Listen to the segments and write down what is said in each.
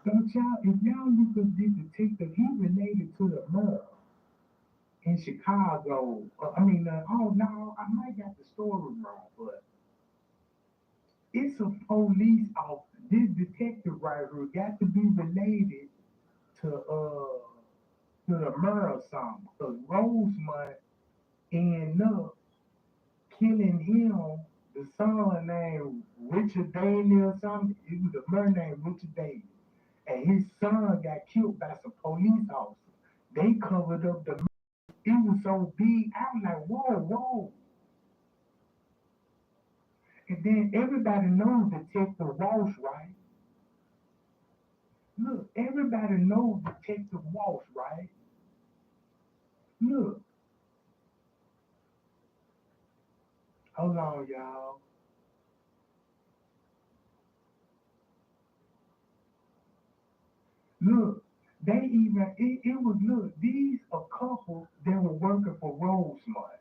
Don't y'all, if y'all look up this detective, he related to the murder in Chicago. Oh no, I might got the story wrong, but it's a police officer. This detective right here got to be related to the murder something. Because Rosemont ended up killing him, the son named Richard Daniel or something. It was a man named Richard Daniel. And his son got killed by some police officers. They covered up the. It was so big. I was like, whoa, whoa. And then everybody knows Detective Walsh, right? Look, everybody knows Detective Walsh, right? Look, hold on, y'all. Look, it was, look, these a couple that were working for Rosemont.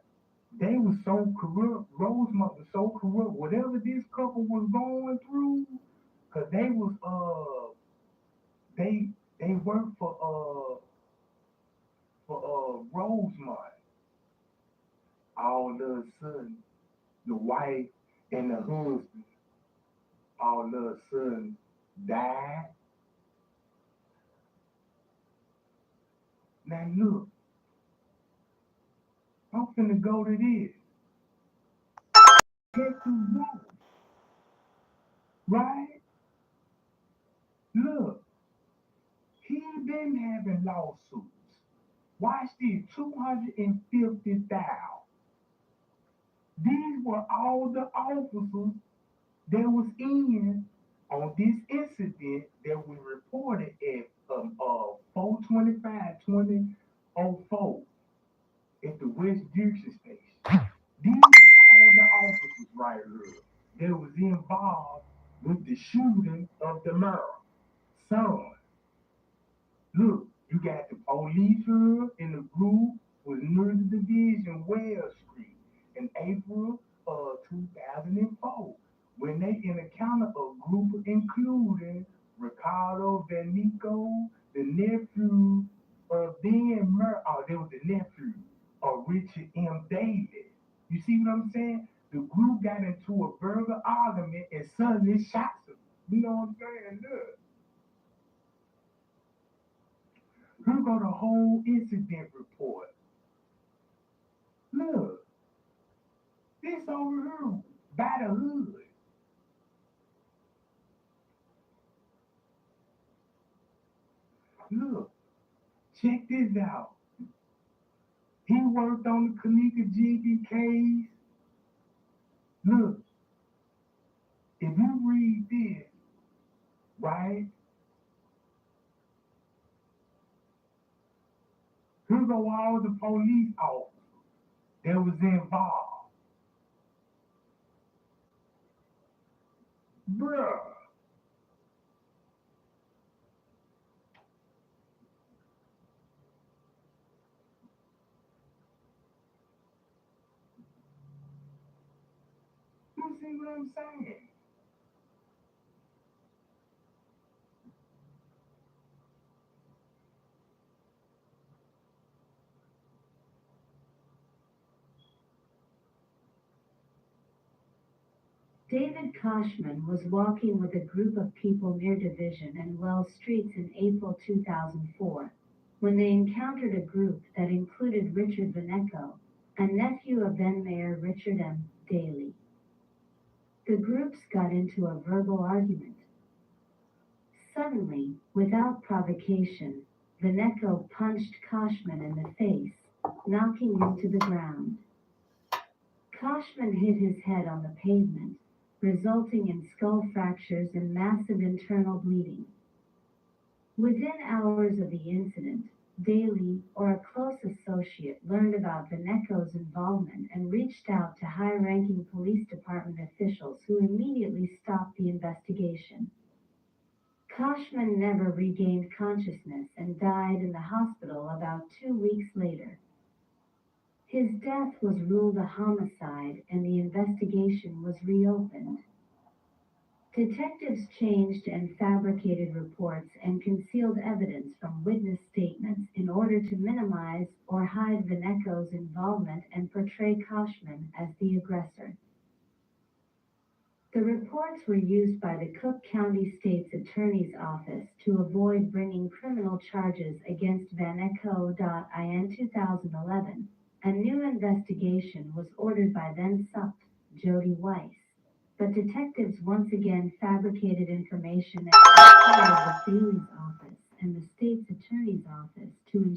They were so corrupt. Rosemont was so corrupt. Whatever this couple was going through, cause they they worked for Rosemont. All of a sudden, the wife and the husband all of a sudden died. Now look, I'm finna go to this. Check the out, right? Look, he been having lawsuits. Watch this, 250,000. These were all the officers that was in on this incident that we reported at 425-2004 at the West Junction Station. These are all the officers right here that was involved with the shooting of the murder. Son, look, you got the police here in the group was near the division Wells Street in April of 2004 when they encountered a group including Ricardo Vanico, the nephew of there was the nephew of Richard M. Davis. You see what I'm saying? The group got into a verbal argument and suddenly shot him. You know what I'm saying? Look. Here go the whole incident report. Look, this over here by the hood. Look, check this out. He worked on the Kenneka Jenkins case. Look, if you read this, right, here go all the police officers that was involved. Bruh, you see what I'm saying? David Koshman was walking with a group of people near Division and Wells Streets in April 2004 when they encountered a group that included Richard Veneco, a nephew of then Mayor Richard M. Daley. The groups got into a verbal argument. Suddenly, without provocation, Veneco punched Koshman in the face, knocking him to the ground. Koshman hit his head on the pavement, resulting in skull fractures and massive internal bleeding. Within hours of the incident, Daley, or a close associate, learned about Veneco's involvement and reached out to high-ranking police department officials who immediately stopped the investigation. Koshman never regained consciousness and died in the hospital about 2 weeks later. His death was ruled a homicide and the investigation was reopened. Detectives changed and fabricated reports and concealed evidence from witness statements in order to minimize or hide Veneco's involvement and portray Koshman as the aggressor. The reports were used by the Cook County State's Attorney's Office to avoid bringing criminal charges against Vaneco. In 2011, a new investigation was ordered by then SUP Jody Weiss, but detectives once again fabricated information and conspired with Bailey's office and the state's attorney's office to.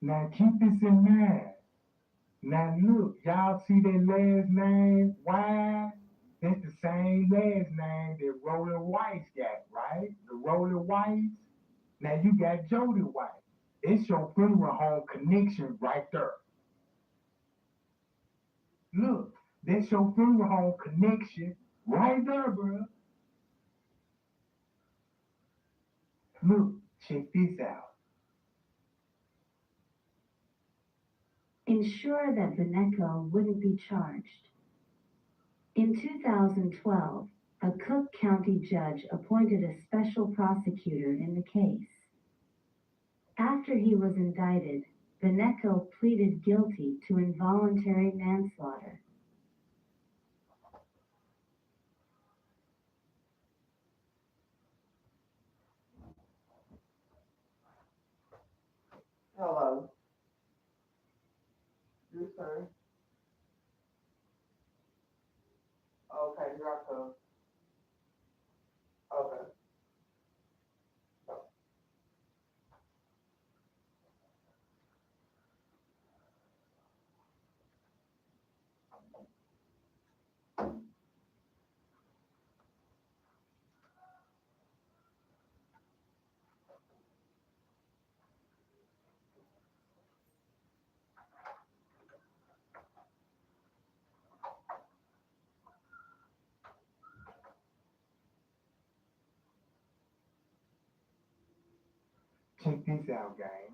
Now keep this in mind. Now look, y'all see that last name, Wise? That's the same last name that Roland Weiss got, right? The Roland Weiss. Now you got Jody Weiss. It's your funeral home connection right there. Look, that's your funeral home connection right there, bro. Look, check this out. Ensure that Veneco wouldn't be charged. In 2012, a Cook County judge appointed a special prosecutor in the case. After he was indicted, Veneco pleaded guilty to involuntary manslaughter. Hello. Your turn. Okay, here I come. Okay. Check this out, gang.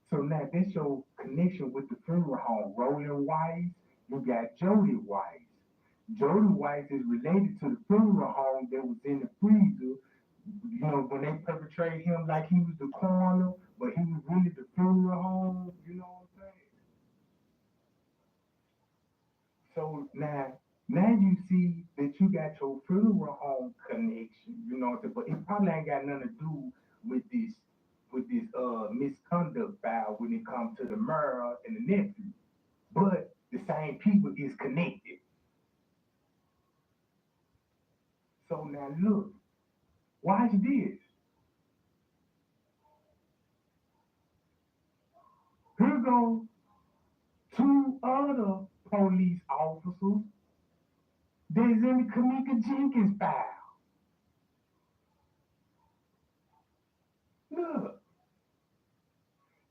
So now that's your connection with the funeral home. Roland Weiss, you got Jody Weiss. Jody Weiss is related to the funeral home that was in the freezer. You know, when they perpetrated him like he was the coroner, but he was really the funeral home. You know what I'm saying? So now you see that you got your funeral home connection. You know what I'm saying? But it probably ain't got nothing to do with this misconduct file when it comes to the murder and the nephew. But the same people is connected. So now look, watch this. Here go two other police officers that's in the kenneka Jenkins file. Look,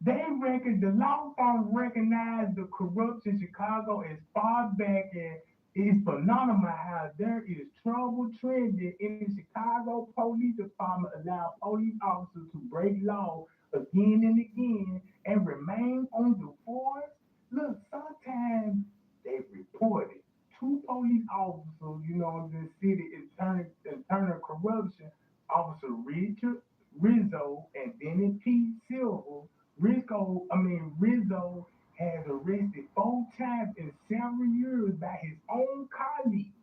the law firm recognized the corruption in Chicago as far back as it's phenomenal how there is trouble trending in the Chicago Police Department allow police officers to break law again and again and remain on the force. Look, sometimes they reported two police officers, you know, in the city internal corruption, Officer Richard Rizzo and Dennis P. Silver. Rizzo has arrested 4 times in several years by his own colleagues.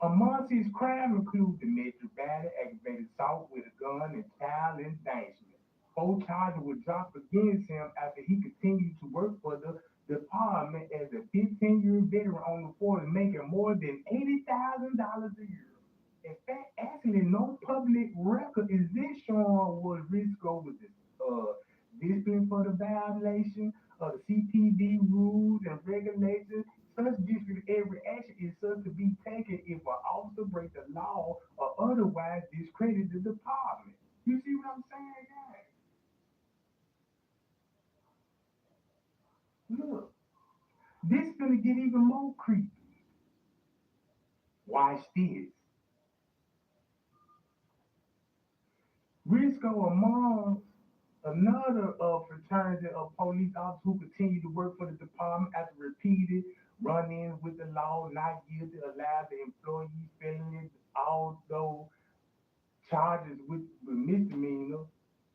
Amongst his crimes include domestic battery, aggravated assault with a gun, and child endangerment. 4 charges were dropped against him after he continued to work for the department as a 15-year veteran on the force, making more than $80,000 a year. In fact, actually, no public record is this showing what Risco was disciplined for the violation of the CPD rules and regulations. Such disciplinary action is such to be taken if an officer breaks the law or otherwise discredit the department. You see what I'm saying, guys? Look, this is gonna get even more creepy. Watch this. Risco among another fraternity of police officers who continue to work for the department after repeated run-ins with the law, not guilty, allowed the employee felonies, although charges with misdemeanor,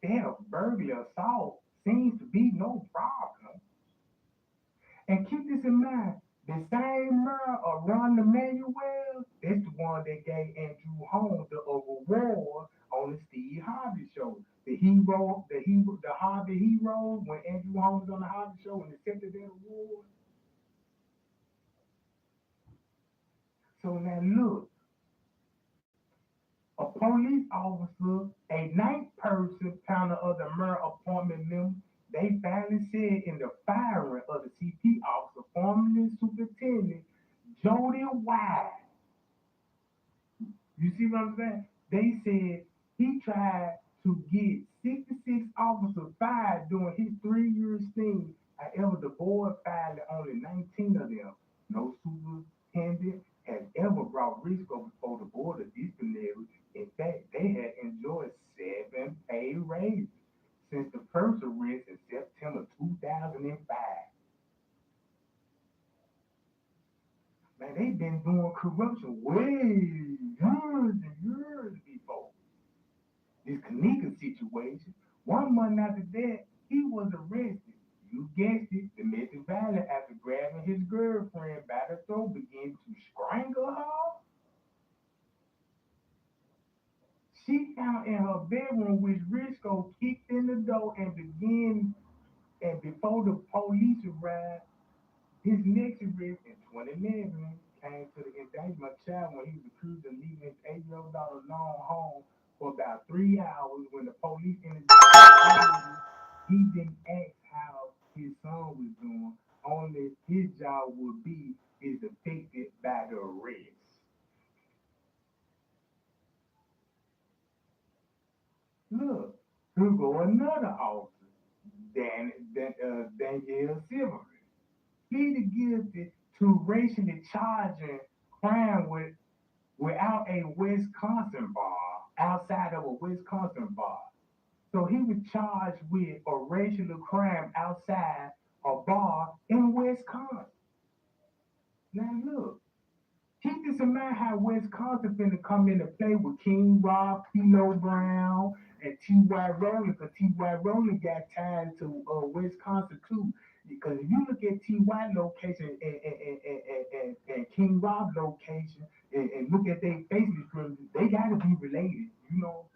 theft, burglary, assault seems to be no problem. And keep this in mind, the same mayor Ron Emanuel, that's the one that gave Andrew Holmes the award on the Steve Harvey show. The Harvey hero when Andrew Holmes was on the Harvey show and accepted that award. So now look, a police officer, a ninth person panel of the mayor appointment member, they finally said in the firing of the CP officer, formerly superintendent Jody Wise. You see what I'm saying? They said he tried to get 66 officers fired during his 3 year stint. However, the board fired only 19 of them. No superintendent has ever brought Risco before the board of disciplinary. In fact, they had enjoyed 7 pay raises since the first arrest in September 2005. Man, they've been doing corruption way years and years before this kenneka situation. 1 month after that, he was arrested. You guessed it, domestic violence after grabbing his girlfriend by the throat, began to strangle her. She found in her bedroom, which Risco kicked in the door and before the police arrived, his next arrest in 2011 came to the indictment of child when he was accused of leaving his 8-year-old daughter alone home for about 3 hours. When the police interviewed, he didn't ask how his son was doing. Only his job would be is affected by the arrest. Look, here go another officer, Danielle Silverman. Pleaded guilty to racially charging crime without a Wisconsin bar, outside of a Wisconsin bar. So he was charged with a racial crime outside a bar in Wisconsin. Now look, keep this in mind how Wisconsin finna come into play with King Rob, Pino Brown, and T.Y. Rowland, because T.Y. Rowland got tied to Wisconsin too. Because if you look at T.Y. location and King Rob location and look at their faces, they gotta be related, you know.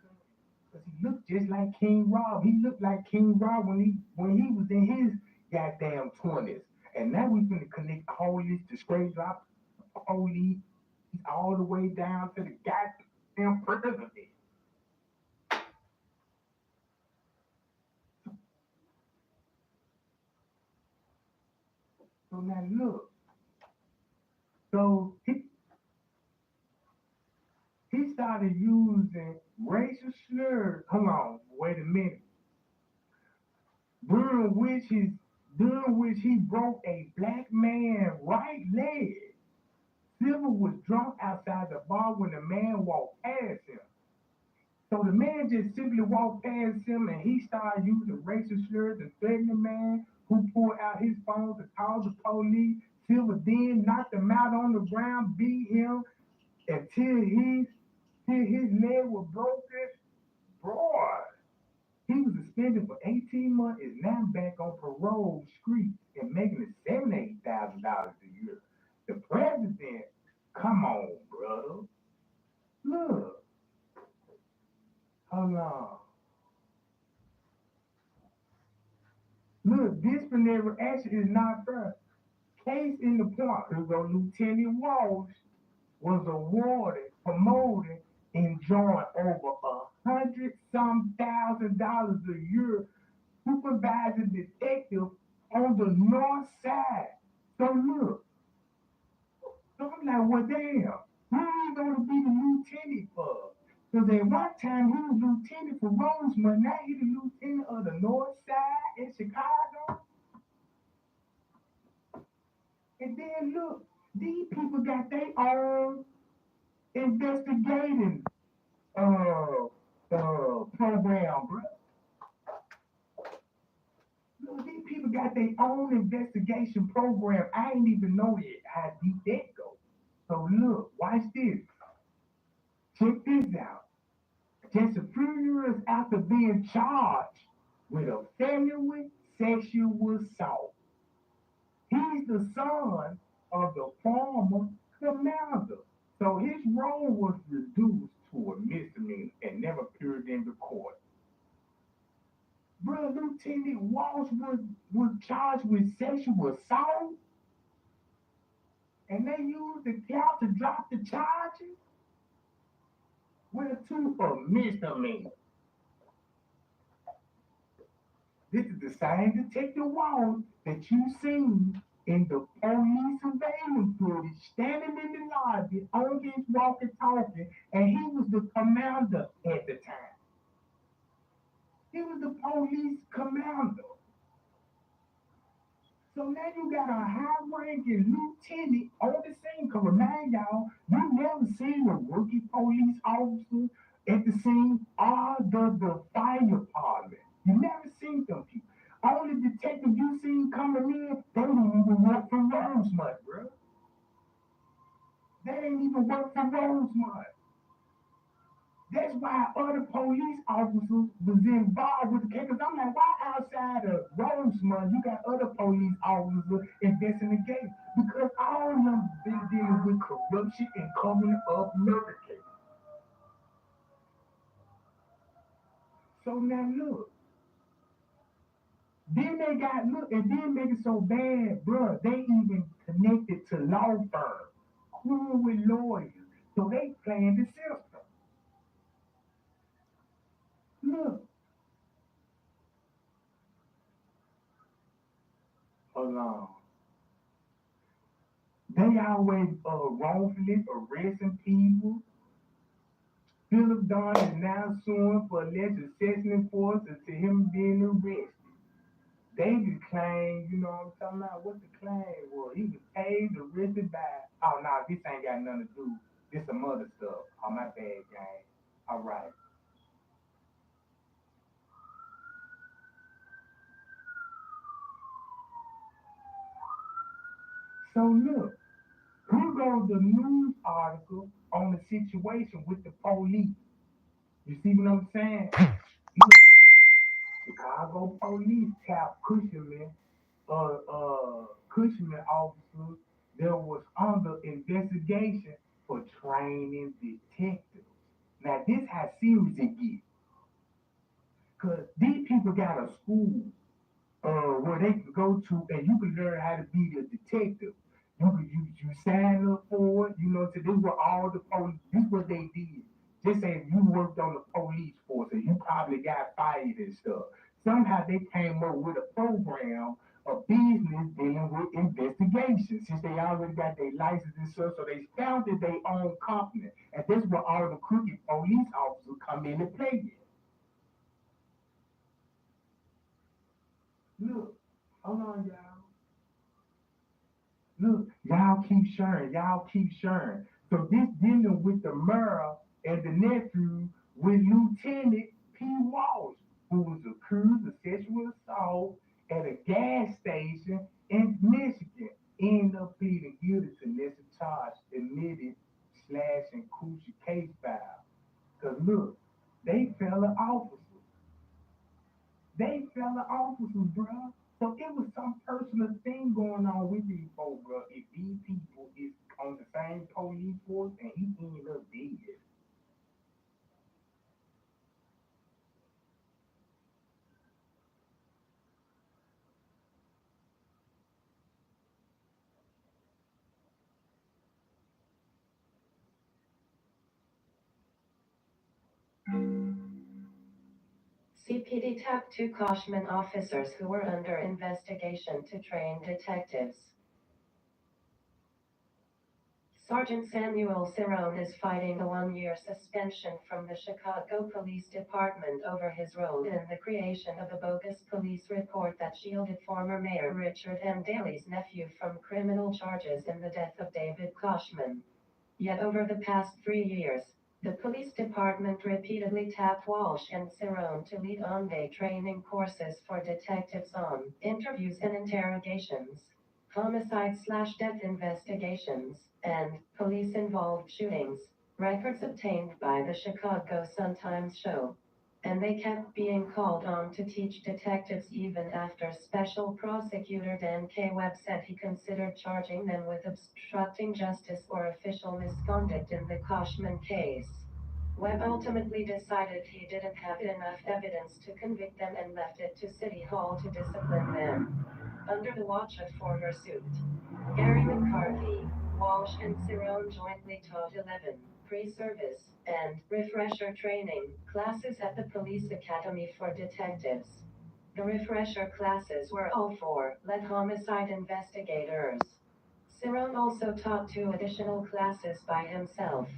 Because he looked just like King Rob. He looked like King Rob when he was in his goddamn 20s. And now we finna connect all this to straight drop police all the way down to the goddamn president. So now look. So he started using racial slurs. Hold on, wait a minute. During which he broke a black man's right leg. Silver was drunk outside the bar when the man walked past him. So the man just simply walked past him and he started using racial slurs and threatening the man who pulled out his phone to call the police. Silver then knocked him out on the ground, beat him till his leg was broken. Boy, he was suspended for 18 months, is now back on parole street and making it $78,000 a year. The president, come on, brother. Look, hold on. Look, disciplinary action is not fair. Case in the point, here go Lieutenant Walsh was awarded, promoted, enjoying over $100-some thousand a year, supervising detective on the north side. So look, so I'm like, well, damn, who are you gonna be the lieutenant for? Because at one time he was lieutenant for Rosemont, now he's the lieutenant of the north side in Chicago. And then look, these people got their own investigating program, bro. Look, these people even got their own investigation program. I ain't even know that how deep that goes. So look, watch this. Check this out. Just a few years after being charged with a felony sexual assault, he's the son of the former commander. So his role was reduced to a misdemeanor and never appeared in the court. Bro, Lieutenant Walsh was charged with sexual assault, and they used the count to drop the charges. Well, to a misdemeanor. This is the same Detective Walsh that you seen in the police surveillance footage, standing in the lobby on his walkie-talkie, and he was the commander at the time. He was the police commander. So now you got a high-ranking lieutenant on the scene. Because remind y'all, you never seen a rookie police officer at the scene or the fire department. You never seen them people. Only detective you seen coming in, they didn't even work for Rosemont, bro. They didn't even work for Rosemont. That's why other police officers was involved with the case. Because I'm like, why outside of Rosemont you got other police officers investigating? Because all of them been dealing with corruption and covering up murder cases. So now look. Then they got look, and then make it so bad, bro. They even connected to law firms, cool with lawyers. So they playing the system. Look, hold on. They always wrongfully arresting people. Philip Don is now suing for alleged assessment force to him being arrested. David claimed, you know what I'm talking about? What the claim was? He was paid, arrested by. Oh, no, this ain't got nothing to do. This some other stuff. Oh, my bad, gang. All right. So look, here goes the news article on the situation with the police. You see what I'm saying? Look, Chicago police tapped Cushman officer that was under investigation for training detectives. Now this how serious it gets. Cause these people got a school where they can go to and you can learn how to be a detective. You sign up for it, you know, so this what all the police this what they did. Just say you worked on the police force and you probably got fired and stuff. Somehow they came up with a program of business dealing with investigations since they already got their license and stuff, so they founded their own company. And that's where all the crooked police officers come in and play it. Look, hold on, y'all. Look, y'all keep sharing. Y'all keep sharing. So this dealing with the mayor and the nephew with Lieutenant P. Walsh, who was accused of sexual assault at a gas station in Michigan, ended up pleading guilty to lesser charge, admitted slash and crucial case file. Cause look, they fell officers. They fell officers, bro. So it was some personal thing going on with these folks, bro. If these people is on the same police force and he ended up dead. CPD tapped two Koshman officers who were under investigation to train detectives. Sergeant Samuel Cerrone is fighting a one-year suspension from the Chicago Police Department over his role in the creation of a bogus police report that shielded former Mayor Richard M. Daley's nephew from criminal charges in the death of David Koshman. Yet over the past 3 years, The police department repeatedly tapped Walsh and Cerrone to lead on-day training courses for detectives on interviews and interrogations, homicide/death investigations, and police-involved shootings, records obtained by the Chicago Sun-Times show. And they kept being called on to teach detectives even after Special Prosecutor Dan K. Webb said he considered charging them with obstructing justice or official misconduct in the Koshman case. Webb ultimately decided he didn't have enough evidence to convict them and left it to City Hall to discipline them. Under the watch of former suit Gary McCarthy, Walsh and Cerrone jointly taught 11 pre-service and refresher training classes at the Police Academy for Detectives. The refresher classes were all for lead homicide investigators. Cerrone also taught 2 additional classes by himself.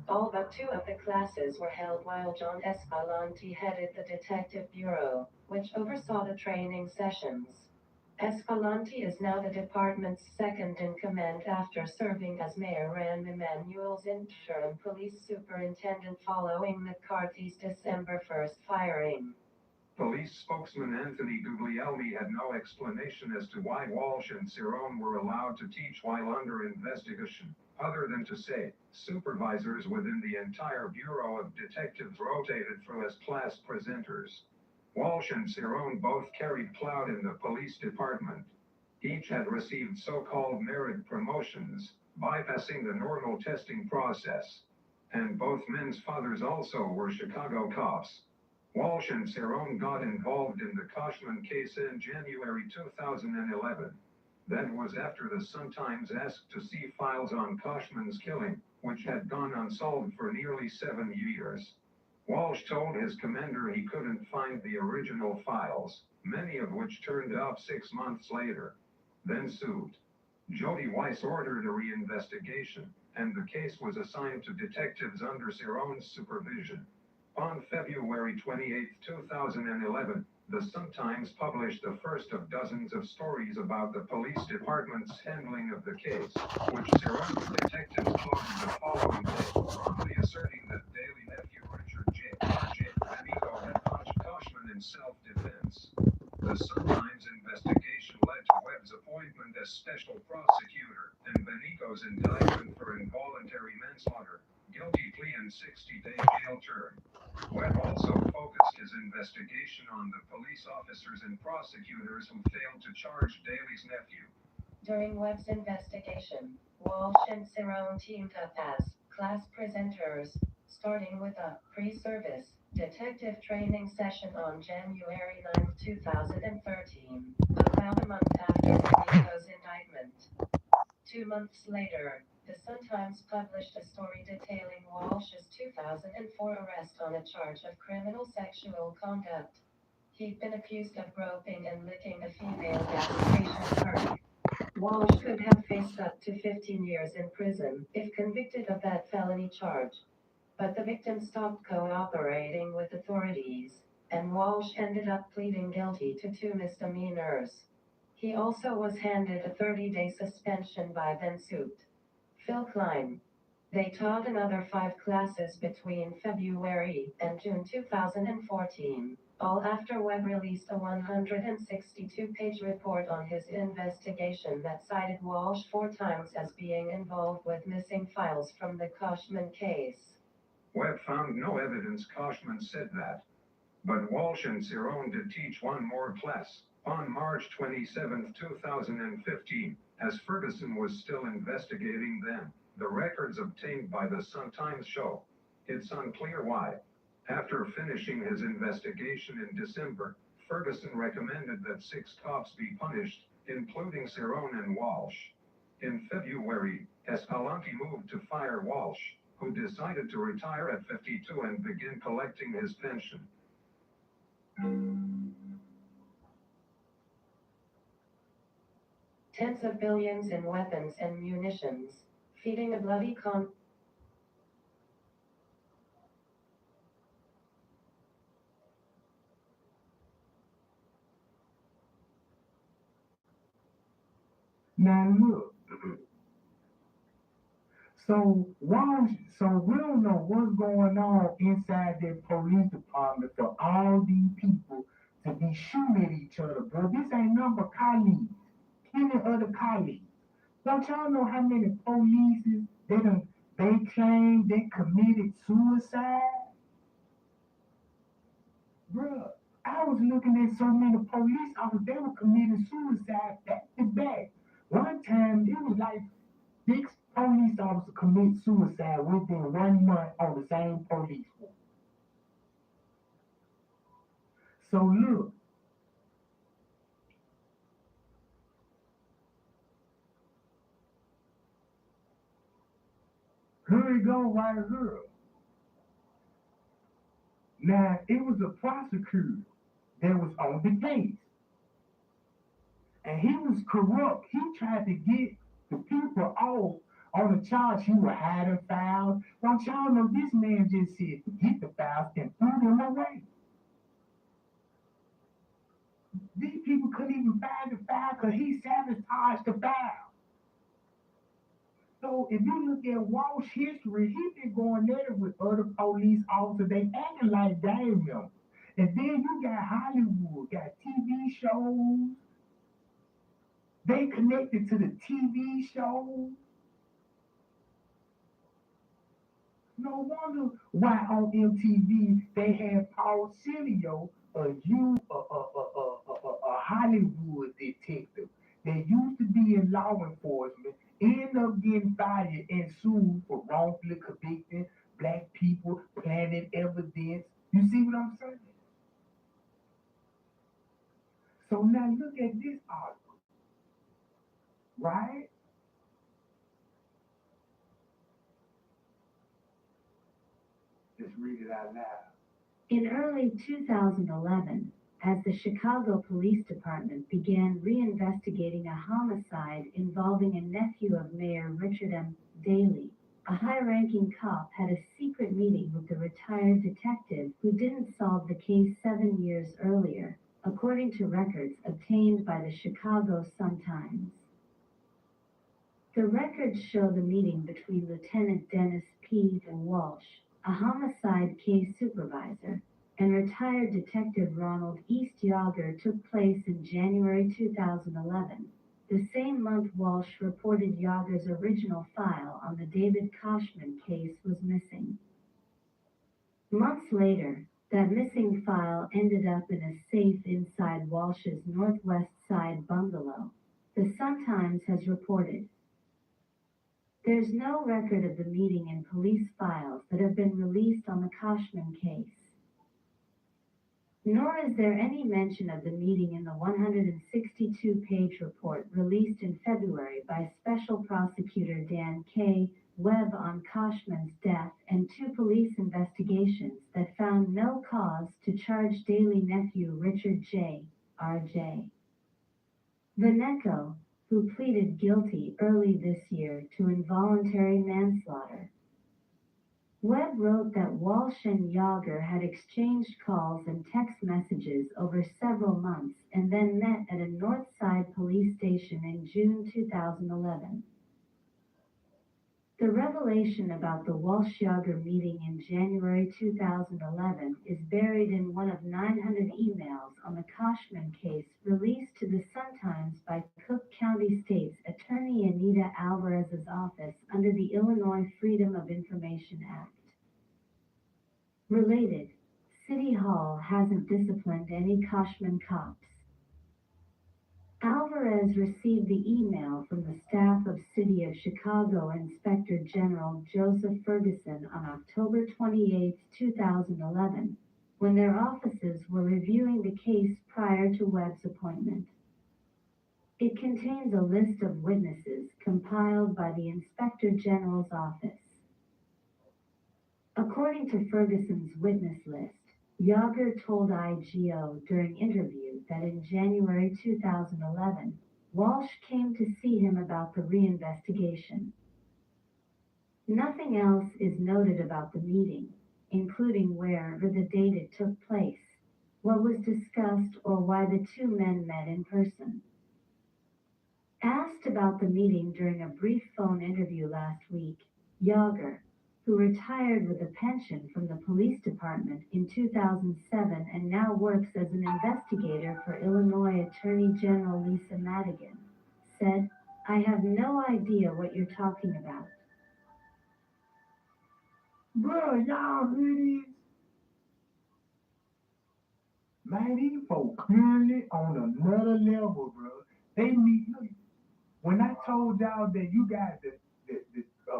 All but 2 of the classes were held while John Escalante headed the Detective Bureau, which oversaw the training sessions. Escalante is now the department's second-in-command after serving as Mayor Rahm Emanuel's interim police superintendent following McCarthy's December 1st firing. Police spokesman Anthony Guglielmi had no explanation as to why Walsh and Cerrone were allowed to teach while under investigation, other than to say supervisors within the entire Bureau of Detectives rotated through as class presenters. Walsh and Cerrone both carried clout in the police department. Each had received so-called merit promotions, bypassing the normal testing process. And both men's fathers also were Chicago cops. Walsh and Cerrone got involved in the Koshman case in January 2011. That was after the Sun-Times asked to see files on Koshman's killing, which had gone unsolved for nearly 7 years. Walsh told his commander he couldn't find the original files, many of which turned up 6 months later. Then sued. Jody Weiss ordered a reinvestigation, and the case was assigned to detectives under Cerrone's supervision. On February 28, 2011, the Sun-Times published the first of dozens of stories about the police department's handling of the case, which Cerrone's detectives closed the following day, wrongly asserting that Daly nephew Richard J. Benico had punched Koshman in self-defense. The Sun-Times investigation led to Webb's appointment as special prosecutor, and Benico's indictment for involuntary manslaughter, guilty plea and 60-day jail term. Webb also focused his investigation on the police officers and prosecutors who failed to charge Daly's nephew. During Webb's investigation, Walsh and Cerrone teamed up as class presenters, starting with a pre-service detective training session on January 9, 2013, about a month after Benico's indictment. 2 months later, the Sun-Times published a story detailing Walsh's 2004 arrest on a charge of criminal sexual conduct. He'd been accused of groping and licking a female gas station clerk. Walsh could have faced up to 15 years in prison if convicted of that felony charge. But the victim stopped cooperating with authorities, and Walsh ended up pleading guilty to 2 misdemeanors. He also was handed a 30-day suspension by then-suit Phil Klein. They taught another 5 classes between February and June 2014, all after Webb released a 162-page report on his investigation that cited Walsh 4 times as being involved with missing files from the Koshman case. Webb found no evidence Koshman said that. But Walsh and Cerrone did teach one more class, on March 27, 2015, as Ferguson was still investigating them. The records obtained by the Sun-Times show. It's unclear why. After finishing his investigation in December, Ferguson recommended that 6 cops be punished, including Cerrone and Walsh. In February, Escalante moved to fire Walsh, who decided to retire at 52 and begin collecting his pension. Tens of billions in weapons and munitions, feeding a bloody Now look, So we don't know what's going on inside that police department for all these people to be shooting at each other, bro. This ain't number colleagues, killing other colleagues. Don't y'all know how many police they claim they committed suicide? Bruh, I was looking at so many police officers, they were committing suicide back to back. One time, it was like 6 police officers commit suicide within 1 month on the same police force. So look, here we go right here. Now, it was a prosecutor that was on the case. And he was corrupt. He tried to get the people off on the charge he was hiding files. Don't y'all know this man just said, get the files and threw them away. These people couldn't even find the file because he sabotaged the file. So if you look at Walsh's history, he been going there with other police officers. They acting like gang members. And then you got Hollywood, got TV shows. They connected to the TV shows. No wonder why on MTV they have Paul Cilio, a Hollywood detective that used to be in law enforcement, ended up getting fired and sued for wrongfully convicting black people, planting evidence. You see what I'm saying? So now look at this article, right? Just read it out loud. In early 2011, as the Chicago Police Department began reinvestigating a homicide involving a nephew of Mayor Richard M. Daley, a high-ranking cop had a secret meeting with the retired detective who didn't solve the case 7 years earlier, according to records obtained by the Chicago Sun-Times. The records show the meeting between Lieutenant Dennis P. Walsh, a homicide case supervisor, and retired Detective Ronald East Yager took place in January 2011. The same month Walsh reported Yager's original file on the David Koshman case was missing. Months later, that missing file ended up in a safe inside Walsh's northwest side bungalow, the Sun-Times has reported. There's no record of the meeting in police files that have been released on the Koshman case. Nor is there any mention of the meeting in the 162-page report released in February by Special Prosecutor Dan K. Webb on Koshman's death and 2 police investigations that found no cause to charge Daley nephew Richard J. R.J. Vaneco, who pleaded guilty early this year to involuntary manslaughter. Webb wrote that Walsh and Yager had exchanged calls and text messages over several months and then met at a North Side police station in June 2011. The revelation about the Walsh-Yager meeting in January 2011 is buried in one of 900 emails on the Koshman case released to the Sun-Times by Cook County State's Attorney Anita Alvarez's office under the Illinois Freedom of Information Act. Related, City Hall hasn't disciplined any Koshman cops. Alvarez received the email from the staff of City of Chicago Inspector General Joseph Ferguson on October 28, 2011, when their offices were reviewing the case prior to Webb's appointment. It contains a list of witnesses compiled by the Inspector General's office. According to Ferguson's witness list, Yager told IGO during interview that in January 2011, Walsh came to see him about the reinvestigation. Nothing else is noted about the meeting, including where or the date it took place, what was discussed, or why the 2 men met in person. Asked about the meeting during a brief phone interview last week, Yager, who retired with a pension from the police department in 2007 and now works as an investigator for Illinois Attorney General Lisa Madigan, said, "I have no idea what you're talking about." Bruh, y'all hear this? Man, these folks clearly on another level, bro. They need, look, when I told y'all that you got the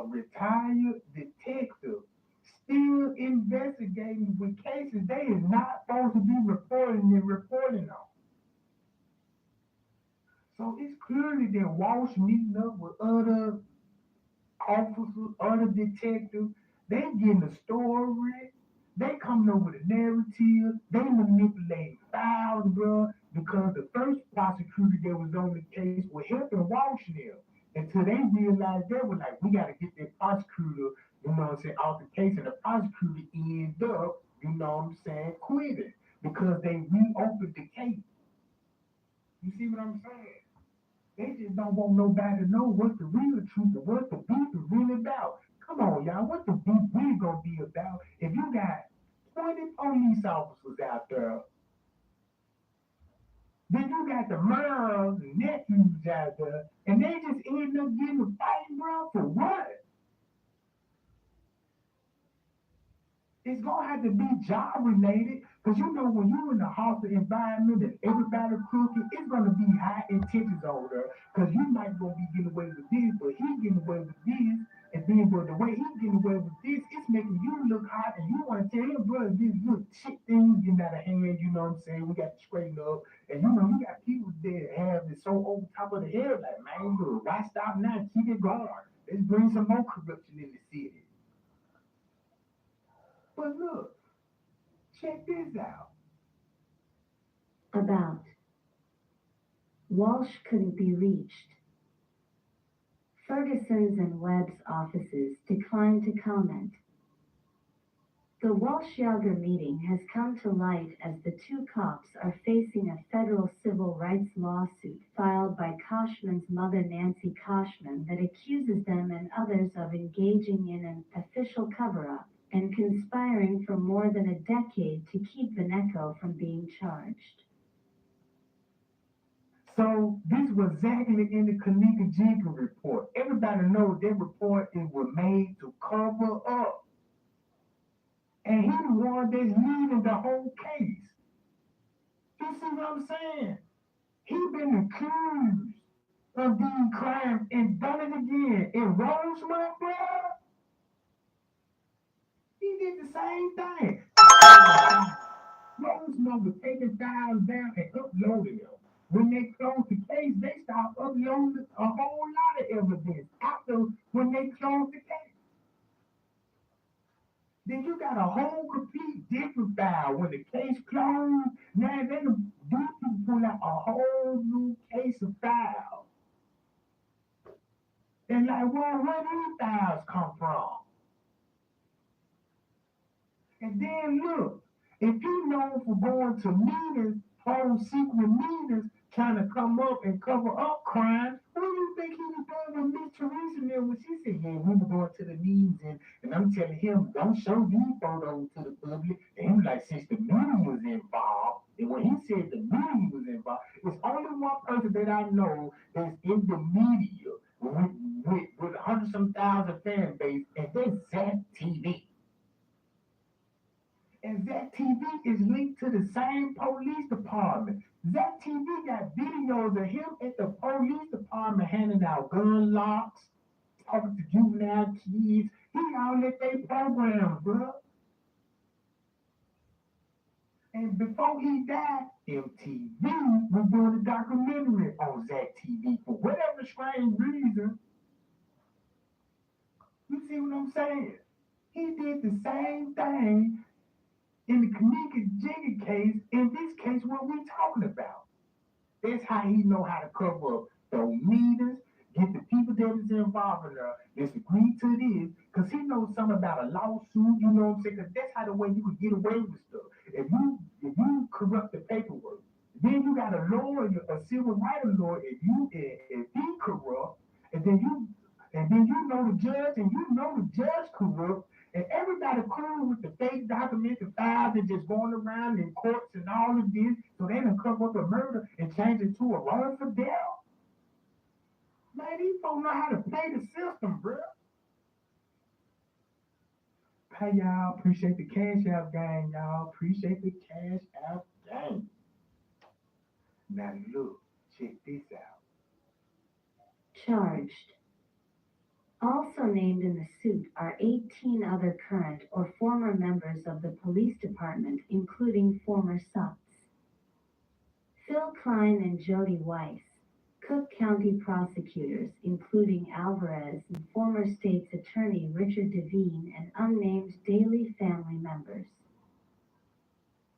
retired detective still investigating with cases they is not supposed to be reporting on. So it's clearly that Walsh meeting up with other officers, other detectives. They getting the story. They coming up with a narrative. They manipulating files, bro, because the first prosecutor that was on the case was helping Walsh now. Until they realized they were like, we got to get that prosecutor, you know what I'm saying, off the case. And the prosecutor ended up, you know what I'm saying, quitting because they reopened the case. You see what I'm saying? They just don't want nobody to know what the real truth and what the beef is really about. Come on, y'all. What the beef really gonna be about if you got 20 police officers out there, then you got the moms and nephews out there, and they just end up getting a fight, bro, for what? It's gonna have to be job related, because you know when you're in a hostile environment and everybody crooked, it's gonna be high intentions over there. Because you might gonna be getting away with this, but he getting away with this, and then but the way he getting away with this, it's making you look hot, and you want to tell him, bro, this little shit thing getting out of hand. You know what I'm saying? We got to straighten up, and you know you got people that have it so over top of the head, like man, look, why stop now? Keep it going. Let's bring some more corruption in the city. But look, check this out. About Walsh couldn't be reached. Ferguson's and Webb's offices declined to comment. The Walsh-Yager meeting has come to light as the two cops are facing a federal civil rights lawsuit filed by Koshman's mother, Nancy Koshman, that accuses them and others of engaging in an official cover-up and conspiring for more than a decade to keep Veneco from being charged. So this was exactly in the kenneka Jenkins report. Everybody knows that report it was made to cover up. And he the one that's leading the whole case. You see what I'm saying? He been accused of these crimes and done it again. In Rosemont, bro, he did the same thing. Rosemont was taking files down and uploading them. When they closed the case, they stopped uploading a whole lot of evidence after when they closed the case. Then you got a whole complete different file. When the case closed, now they pull out a whole new case of files. And like, well, where these files come from? And then look, if you known for going to meetings, whole secret meetings, trying to come up and cover up crimes, what do you think he was doing with Miss Teresa there when she said, yeah, we were going to the meetings and I'm telling him, don't show these photos to the public. And he was like, since the meeting was involved, and when he said the meeting was involved, it's only one person that I know that's in the media with 100-some-thousand fan base, and that's Zach TV. And Zach TV is linked to the same police department. Zach TV got videos of him at the police department handing out gun locks, talking to juvenile kids. He all at their programs, bro. And before he died, MTV was doing a documentary on Zach TV for whatever strange reason. You see what I'm saying? He did the same thing in the kenneka Jenkins case, in this case, what we talking about. That's how he know how to cover up those meetings, get the people that is involved in there, let's agree to this, because he knows something about a lawsuit, you know what I'm saying? Because that's how the way you could get away with stuff. If you corrupt the paperwork, then you got a lawyer, a civil rights lawyer, if he corrupt, and then And then you know the judge, and you know the judge corrupt, and everybody cool with the fake documents and files and just going around in courts and all of this, so they done cover up a murder and change it to a wrongful death. Man, these folks know how to play the system, bro. Hey, y'all, appreciate the cash out gang, y'all. Appreciate the cash out gang. Now look, check this out. Charged. Also named in the suit are 18 other current or former members of the police department, including former SUPs. Phil Klein and Jody Weiss, Cook County prosecutors, including Alvarez and former state's attorney Richard Devine and unnamed Daley family members.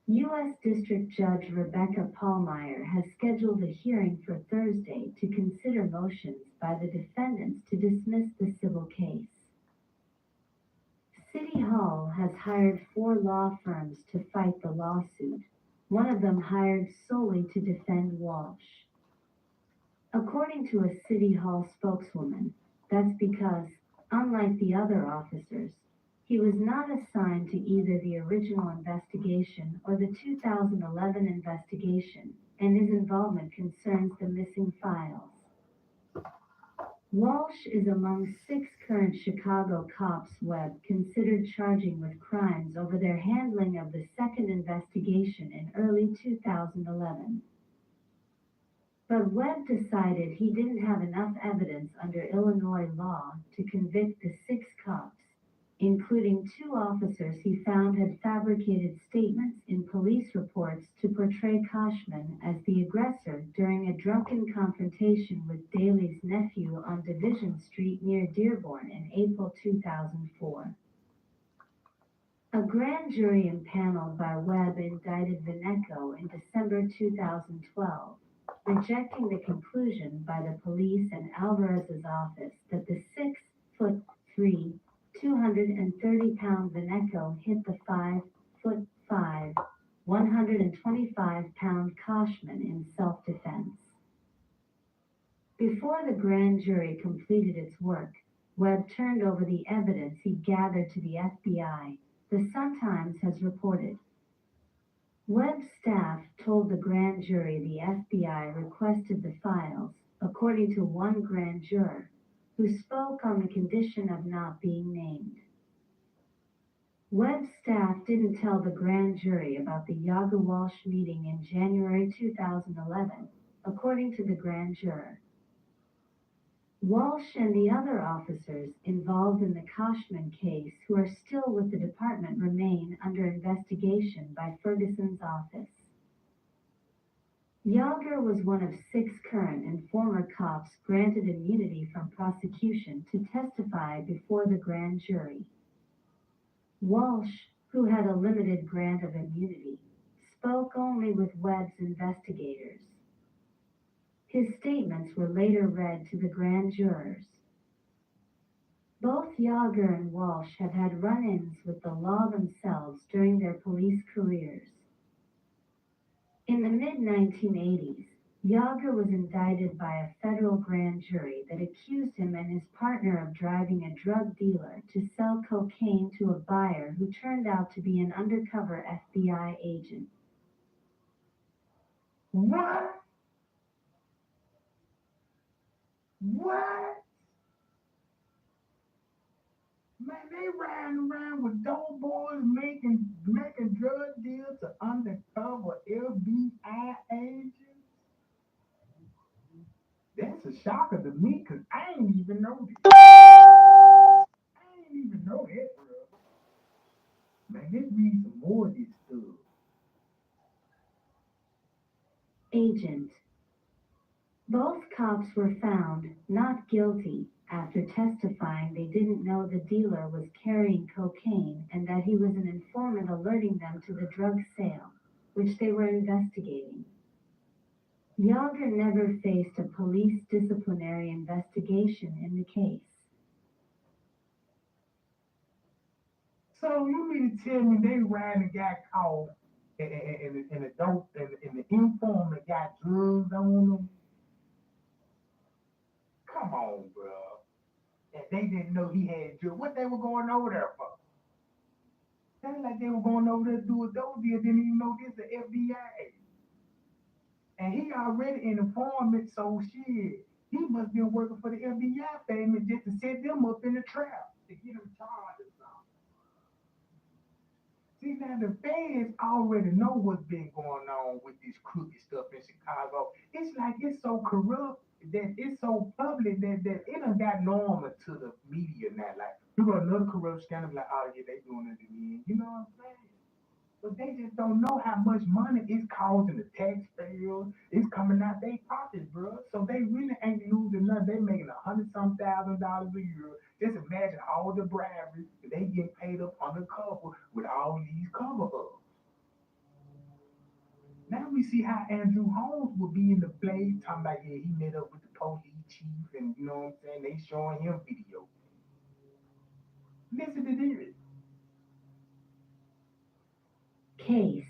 U.S. District Judge Rebecca Pallmeyer has scheduled a hearing for Thursday to consider motions by the defendants to dismiss the civil case. City Hall has hired 4 law firms to fight the lawsuit, one of them hired solely to defend Walsh. According to a City Hall spokeswoman, that's because, unlike the other officers, he was not assigned to either the original investigation or the 2011 investigation, and his involvement concerns the missing files. Walsh is among 6 current Chicago cops Webb considered charging with crimes over their handling of the second investigation in early 2011. But Webb decided he didn't have enough evidence under Illinois law to convict the 6 cops, including 2 officers he found had fabricated statements in police reports to portray Koshman as the aggressor during a drunken confrontation with Daley's nephew on Division Street near Dearborn in April 2004. A grand jury impaneled by Webb indicted Veneco in December 2012, rejecting the conclusion by the police and Alvarez's office that the 6'3", 230-pound Veneco hit the 5'5", 125-pound Koshman in self-defense. Before the grand jury completed its work, Webb turned over the evidence he gathered to the FBI, the Sun-Times has reported. Webb's staff told the grand jury the FBI requested the files, according to one grand juror, who spoke on the condition of not being named. Webb's staff didn't tell the grand jury about the Yaga Walsh meeting in January 2011, according to the grand juror. Walsh and the other officers involved in the Koshman case who are still with the department remain under investigation by Ferguson's office. Yager was one of 6 current and former cops granted immunity from prosecution to testify before the grand jury. Walsh, who had a limited grant of immunity, spoke only with Webb's investigators. His statements were later read to the grand jurors. Both Yager and Walsh have had run-ins with the law themselves during their police careers. In the mid-1980s, Yager was indicted by a federal grand jury that accused him and his partner of driving a drug dealer to sell cocaine to a buyer who turned out to be an undercover FBI agent. What? What? Man, they riding around with dope boys making drug deals to undercover FBI agents. That's a shocker to me, because I ain't even know this. I ain't even know that, bro. Man, let's read some more of this stuff. Agent. Both cops were found not guilty after testifying they didn't know the dealer was carrying cocaine and that he was an informant alerting them to the drug sale, which they were investigating. Yager never faced a police disciplinary investigation in the case. So you mean to tell me they ran and got caught and the informant got drugs on them? Come on, bro. And they didn't know he had drugs. What they were going over there for? Sounded like they were going over there to do a dope deal. Didn't even know this the FBI. And he already an informant, so shit. He must been working for the FBI family just to set them up in the trap to get them charged or something. See, now the fans already know what's been going on with this crooked stuff in Chicago. It's like it's so corrupt that it's so public that it done got normal to the media now. Like, you got another corrupt scandal, like, oh yeah, they doing it again. You know what I'm saying? But they just don't know how much money it's causing the taxpayers. It's coming out their pockets, bro. So they really ain't losing nothing. They making $100-some thousand a year. Just imagine all the bribery that they get paid up undercover with all these cover ups. Now we see how Andrew Holmes will be in the play, talking about, yeah, he met up with the police chief, and you know what I'm saying? They showing him video. Listen to this. Case.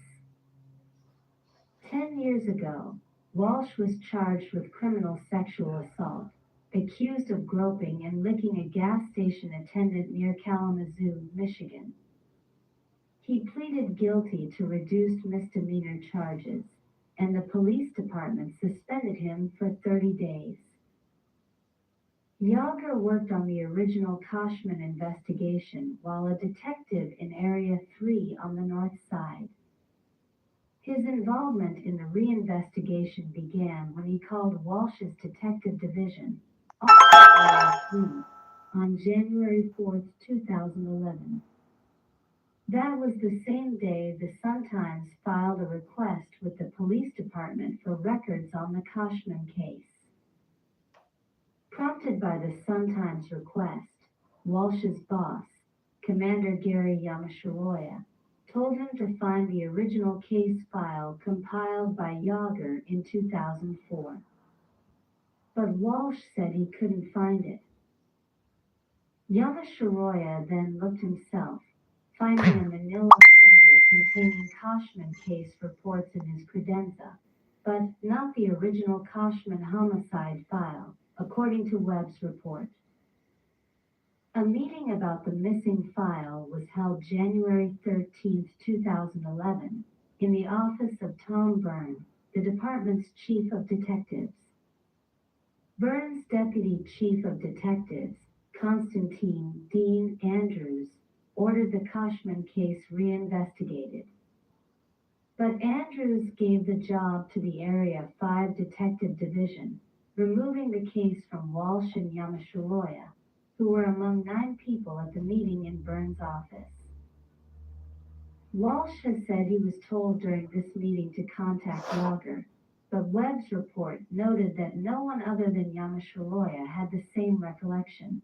10 years ago, Walsh was charged with criminal sexual assault, accused of groping and licking a gas station attendant near Kalamazoo, Michigan. He pleaded guilty to reduced misdemeanor charges, and the police department suspended him for 30 days. Yager worked on the original Koshman investigation while a detective in Area 3 on the north side. His involvement in the reinvestigation began when he called Walsh's detective division, Area 3, on January 4, 2011. That was the same day the Sun-Times filed a request with the police department for records on the Koshman case. Prompted by the Sun-Times request, Walsh's boss, Commander Gary Yamashiroya, told him to find the original case file compiled by Yager in 2004. But Walsh said he couldn't find it. Yamashiroya then looked himself, finding a manila folder containing Koshman case reports in his credenza, but not the original Koshman homicide file, according to Webb's report. A meeting about the missing file was held January 13, 2011, in the office of Tom Byrne, the department's chief of detectives. Byrne's deputy chief of detectives, Constantine Dean Andrews, ordered the Koshman case reinvestigated. But Andrews gave the job to the Area 5 Detective Division, removing the case from Walsh and Yamashiroya, who were among 9 people at the meeting in Byrne's office. Walsh has said he was told during this meeting to contact Yager, but Webb's report noted that no one other than Yamashiroya had the same recollection.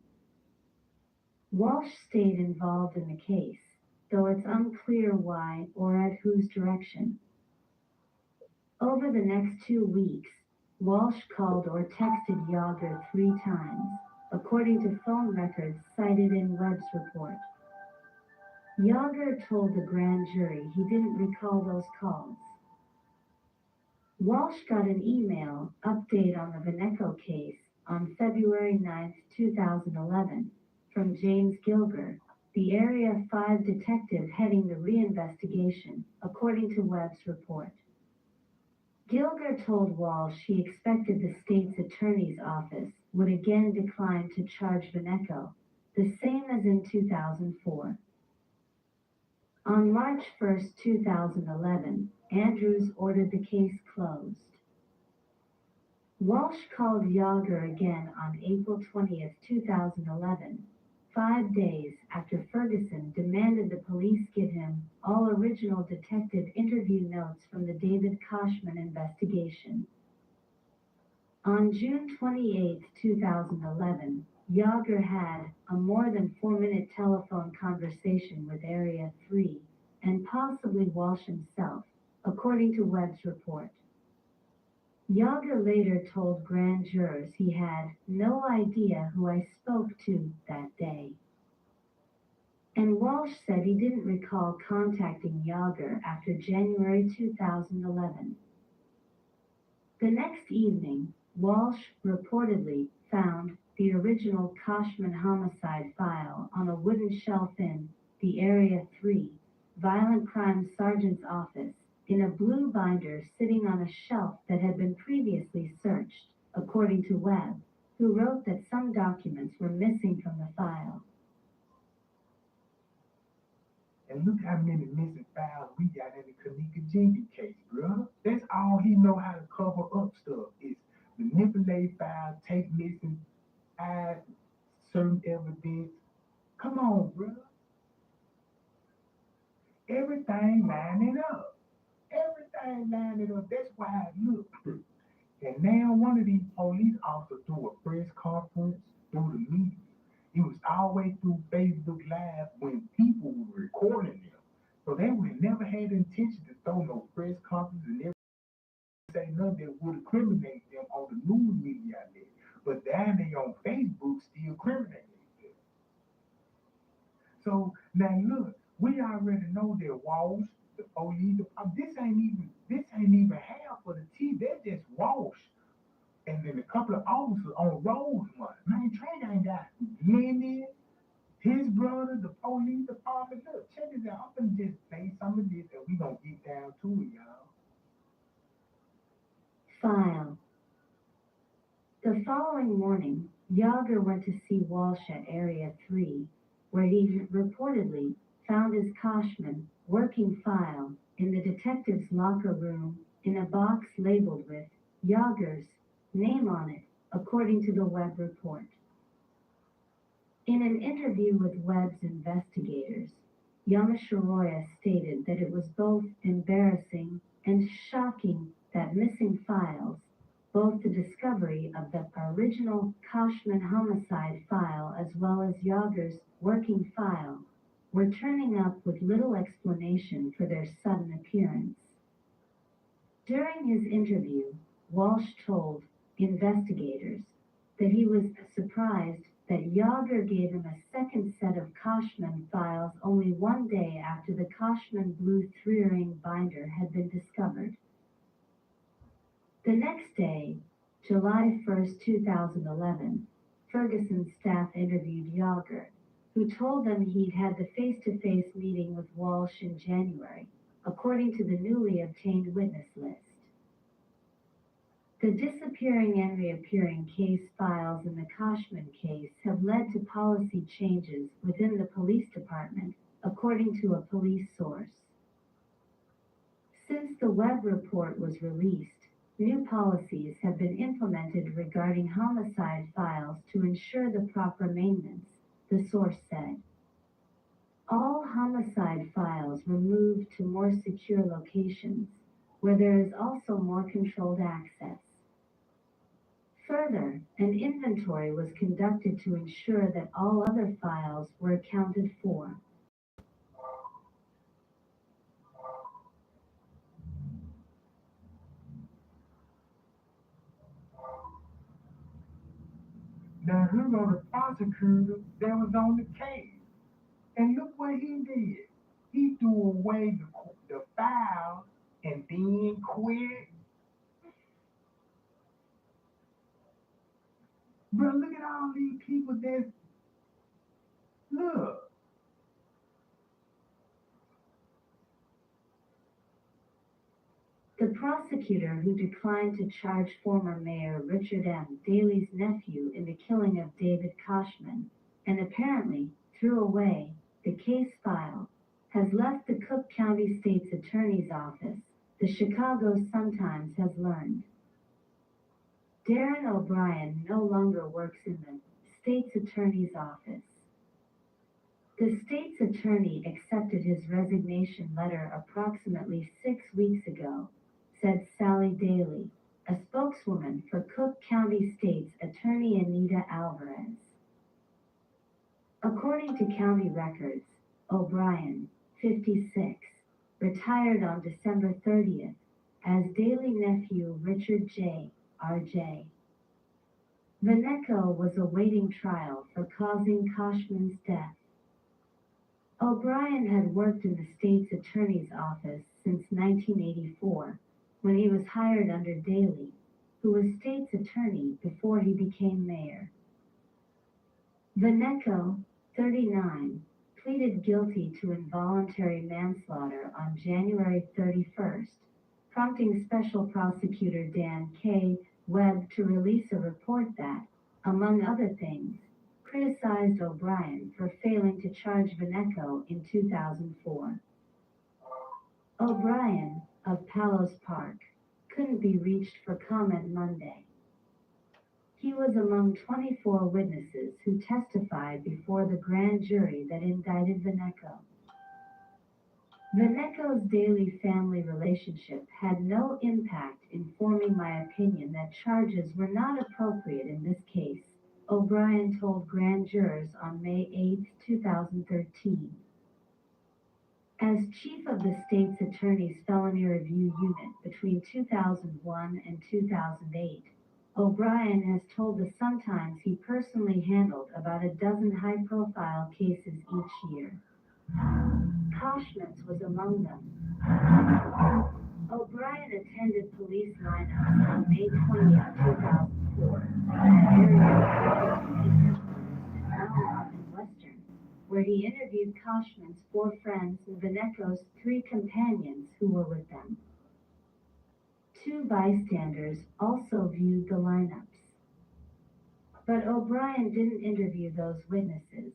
Walsh stayed involved in the case, though it's unclear why or at whose direction. Over the next 2 weeks, Walsh called or texted Yager 3 times, according to phone records cited in Webb's report. Yager told the grand jury he didn't recall those calls. Walsh got an email update on the Veneco case on February 9, 2011, from James Gilger, the Area 5 detective heading the reinvestigation, according to Webb's report. Gilger told Walsh he expected the state's attorney's office would again decline to charge Veneco, the same as in 2004. On March 1, 2011, Andrews ordered the case closed. Walsh called Yager again on April 20, 2011, 5 days after Ferguson demanded the police give him all original detective interview notes from the David Koshman investigation. On June 28, 2011, Yager had a more than 4-minute telephone conversation with Area 3 and possibly Walsh himself, according to Webb's report. Yager later told grand jurors he had no idea who I spoke to that day. And Walsh said he didn't recall contacting Yager after January 2011. The next evening, Walsh reportedly found the original Koshman homicide file on a wooden shelf in the Area 3 Violent Crime Sergeant's office in a blue binder sitting on a shelf that had been previously searched, according to Webb, who wrote that some documents were missing from the file. And look how many missing files we got in the kenneka Jenkins case, bro. That's all he know how to cover up stuff is manipulate files, take missing, add certain evidence. Come on, bro. Everything lining up. Everything lining up. That's why I look. And now one of these police officers threw a press conference through the media. It was always through Facebook Live when people were recording them. So they would have never had the intention to throw no press conference and never say nothing that would incriminate them on the news media outlet. But down there on Facebook still incriminating them. So now look, we already know that Walsh, the police, this ain't even half of the tea. They're just Walsh. And then a couple of officers on road money. Man, Trey ain't got Lenny, his brother, the police department. Look, check this out. I'm gonna just play some of this and we gonna get down to it, y'all. File. The following morning, Yager went to see Walsh at Area 3, where he reportedly found his Koshman working file in the detective's locker room in a box labeled with Yager's name on it, according to the Webb report. In an interview with Webb's investigators, Yamashiroya stated that it was both embarrassing and shocking that missing files, both the discovery of the original Koshman homicide file as well as Yager's working file, were turning up with little explanation for their sudden appearance. During his interview, Walsh told investigators that he was surprised that Yager gave him a second set of Koshman files only one day after the Koshman blue 3-ring binder had been discovered. The next day, July 1st, 2011, Ferguson's staff interviewed Yager, who told them he'd had the face-to-face meeting with Walsh in January, according to the newly obtained witness list. The disappearing and reappearing case files in the Koshman case have led to policy changes within the police department, according to a police source. Since the Webb report was released, new policies have been implemented regarding homicide files to ensure the proper maintenance, the source said. All homicide files were moved to more secure locations, where there is also more controlled access. Further, an inventory was conducted to ensure that all other files were accounted for. Now here go the prosecutor that was on the case. And look what he did. He threw away the file and then quit. Bro, look at all these people that's, look. The prosecutor who declined to charge former Mayor Richard M. Daley's nephew in the killing of David Koshman, and apparently threw away the case file, has left the Cook County State's Attorney's Office, the Chicago Sun-Times has learned. Darren O'Brien no longer works in the state's attorney's office. The state's attorney accepted his resignation letter approximately 6 weeks ago, said Sally Daly, a spokeswoman for Cook County State's Attorney Anita Alvarez. According to county records, O'Brien, 56, retired on December 30th as Daly nephew Richard J. R.J. Vaneko was awaiting trial for causing Koshman's death. O'Brien had worked in the state's attorney's office since 1984, when he was hired under Daley, who was state's attorney before he became mayor. Vaneko, 39, pleaded guilty to involuntary manslaughter on January 31st, prompting Special Prosecutor Dan K. Webb to release a report that, among other things, criticized O'Brien for failing to charge Vaneko in 2004. O'Brien, of Palos Park, couldn't be reached for comment Monday. He was among 24 witnesses who testified before the grand jury that indicted Vaneko. Vaneko's daily family relationship had no impact in forming my opinion that charges were not appropriate in this case, O'Brien told grand jurors on May 8, 2013. As chief of the state's attorney's felony review unit between 2001 and 2008, O'Brien has told the Sun-Times he personally handled about a dozen high-profile cases each year. Koshman's was among them. O'Brien attended police lineups on May 20, 2004, at area in Western, where he interviewed Koshman's 4 friends and Vaneko's 3 companions who were with them. 2 bystanders also viewed the lineups. But O'Brien didn't interview those witnesses,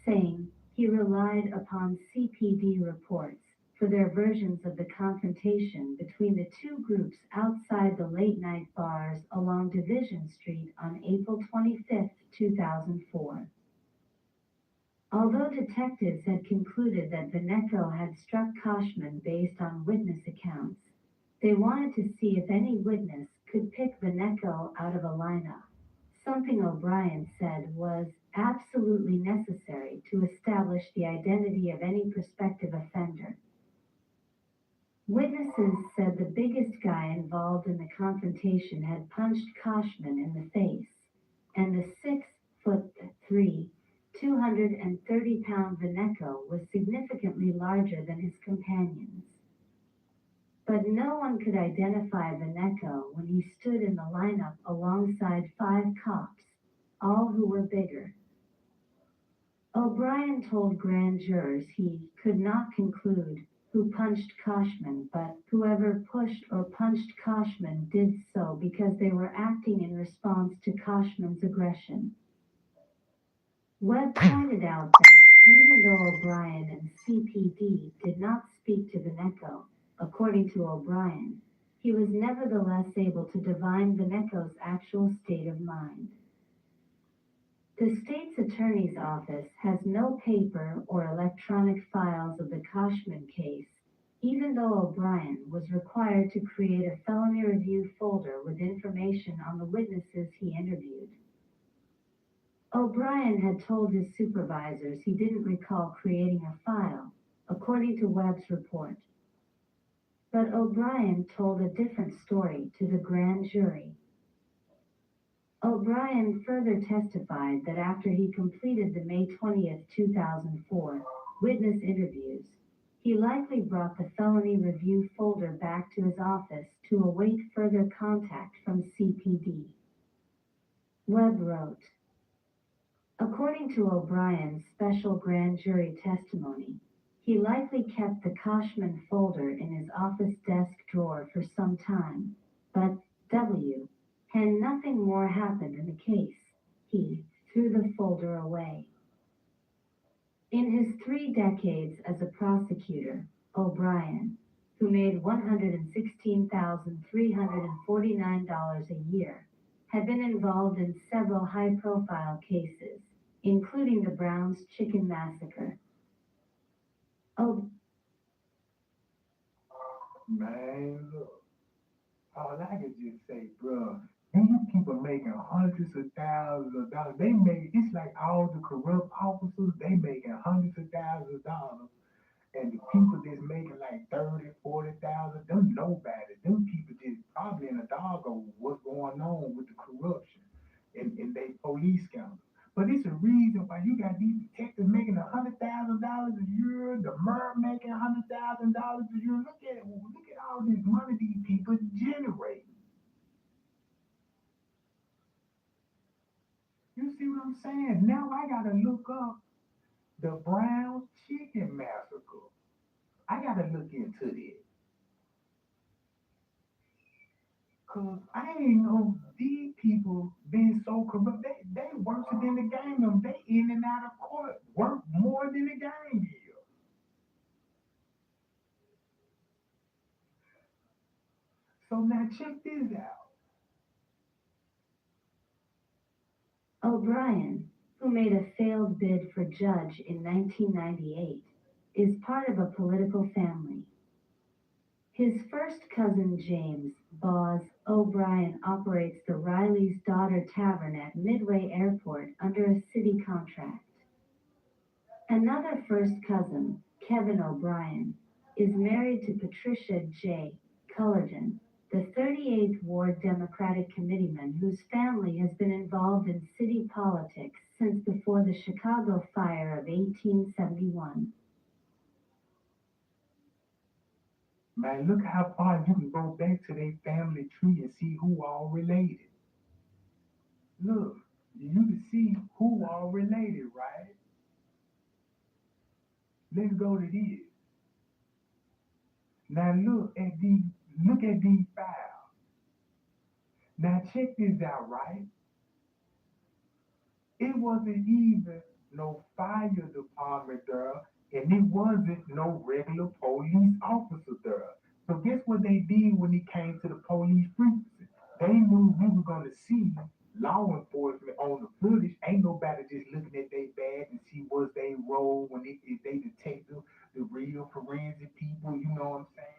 saying he relied upon CPD reports for their versions of the confrontation between the 2 groups outside the late-night bars along Division Street on April 25, 2004. Although detectives had concluded that Vaneko had struck Koshman based on witness accounts, they wanted to see if any witness could pick Vaneko out of a lineup, something O'Brien said was absolutely necessary to establish the identity of any prospective offender. Witnesses said the biggest guy involved in the confrontation had punched Koshman in the face, and the 6'3", 230-pound Vaneko was significantly larger than his companions. But no one could identify Vaneko when he stood in the lineup alongside 5 cops, all who were bigger. O'Brien told grand jurors he could not conclude who punched Koshman, but whoever pushed or punched Koshman did so because they were acting in response to Koshman's aggression. Webb pointed out that even though O'Brien and CPD did not speak to Vaneko, according to O'Brien, he was nevertheless able to divine Vaneko's actual state of mind. The state's attorney's office has no paper or electronic files of the Koshman case, even though O'Brien was required to create a felony review folder with information on the witnesses he interviewed. O'Brien had told his supervisors he didn't recall creating a file, according to Webb's report. But O'Brien told a different story to the grand jury. O'Brien further testified that after he completed the May 20, 2004, witness interviews, he likely brought the felony review folder back to his office to await further contact from CPD. Webb wrote, according to O'Brien's special grand jury testimony, he likely kept the Koshman folder in his office desk drawer for some time, but and nothing more happened in the case. He threw the folder away. In his 3 decades as a prosecutor, O'Brien, who made $116,349 a year, had been involved in several high-profile cases, including the Browns Chicken Massacre. Man, look, all I can just say, bruh, these people making hundreds of thousands of dollars. They make, it's like all the corrupt officers, they making hundreds of thousands of dollars. And the people that's making like 30, 40,000, them nobody. Them people just probably in a dog of what's going on with the corruption and they police scandal. But it's a reason why you got these detectives making $100,000 a year, the mayor making $100,000 a year. Look at all this money these people generate. You see what I'm saying? Now I gotta look up the Brown Chicken Massacre. I gotta look into it. Cause I ain't know these people been so corrupt. They worse than the gang them. They in and out of court work more than the gang here. So now check this out. O'Brien, who made a failed bid for judge in 1998, is part of a political family. His first cousin James Boz O'Brien operates the Riley's Daughter Tavern at Midway Airport under a city contract. Another first cousin, Kevin O'Brien, is married to Patricia J. Cullerton, the 38th Ward Democratic committeeman whose family has been involved in city politics since before the Chicago fire of 1871. Man, look how far you can go back to their family tree and see who all related. Look, you can see who all related, right? Let's go to this. Now look at these files. Now check this out, right? It wasn't even no fire department there, and it wasn't no regular police officer there. So guess what they did when it came to the police frequency? They knew we were gonna see law enforcement on the footage. Ain't nobody just looking at their badge and see what's they role when if they detect the real forensic people, you know what I'm saying?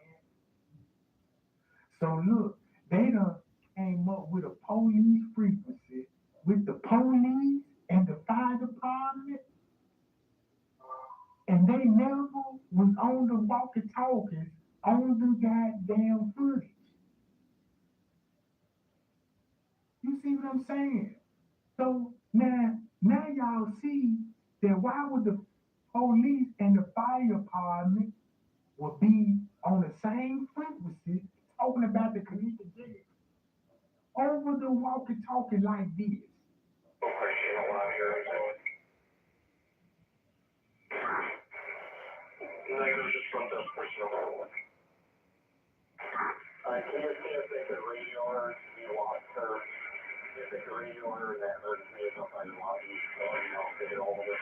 So look, they done came up with a police frequency with the police and the fire department, and they never was on the walkie-talkies on the goddamn footage. You see what I'm saying? So now y'all see that why would the police and the fire department would be on the same frequency talking about the Kenneka jail over the walkie-talkie like this? Negative, just front desk personnel. I can't see if they could radio order to be locked, or if they could radio order that emergency is up on the lobby, so I'll get it all of it.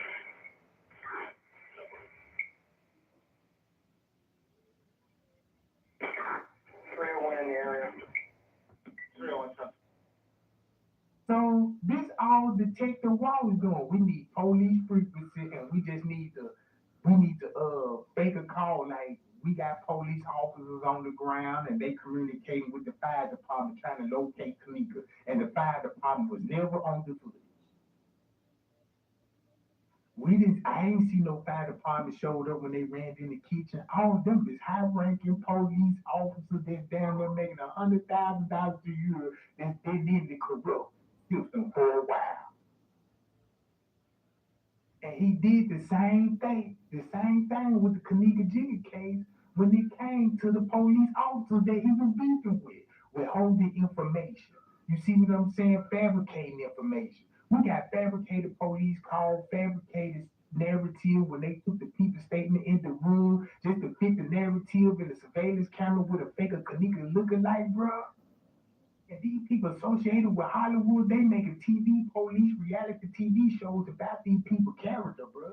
301 in the area. 301. So this all Detective Wall is doing. We need police frequency, and we need to make a call like we got police officers on the ground and they communicating with the fire department trying to locate Kenneka, and the fire department was never on the footage. I ain't see no fire department showed up when they ran in the kitchen. All of them is high-ranking police officers that's down there making $100,000 a year that's been in the corrupt system for a while. And he did the same thing with the Kenneka Jiggy case when it came to the police officers that he was beefing with withholding information. You see what I'm saying? Fabricating information. We got fabricated police calls, fabricated narrative when they took the people's statement in the room just to fit the narrative in the surveillance camera with a fake Kenneka looking like, bruh. And these people associated with Hollywood, they making TV police reality TV shows about these people's character, bro.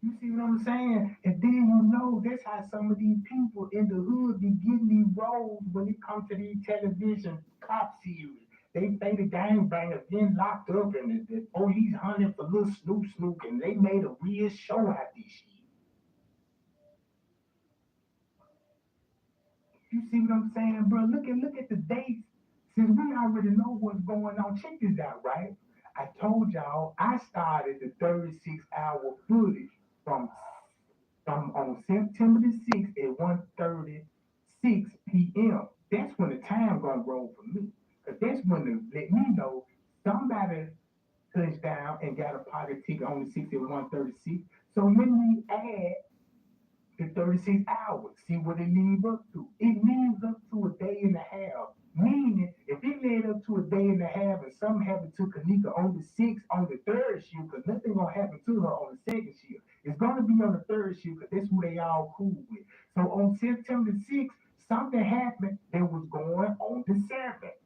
You see what I'm saying? And then that's how some of these people in the hood be getting these roles when it comes to these television cop series. They say the gangbangers been locked up and the police hunting for little Snoop, and they made a real show out this shit. You see what I'm saying, bro? Look at the dates. Since we already know what's going on, check this out, right? I told y'all I started the 36-hour footage from on September the 6th at 1:36 p.m. That's when the time gonna roll for me. Cause that's when they let me know somebody touched down and got a pocket ticket on the 6th at 1:36. So let me add the 36 hours. See what it leads up to. It leads up to a day and a half Meaning, if it led up to a day and a half and something happened to Kenneka on the 6th, on the third shift, because nothing gonna happen to her on the second shift. It's gonna be on the third shift because that's who they all cool with. So on September 6th, something happened that was going on the 7th.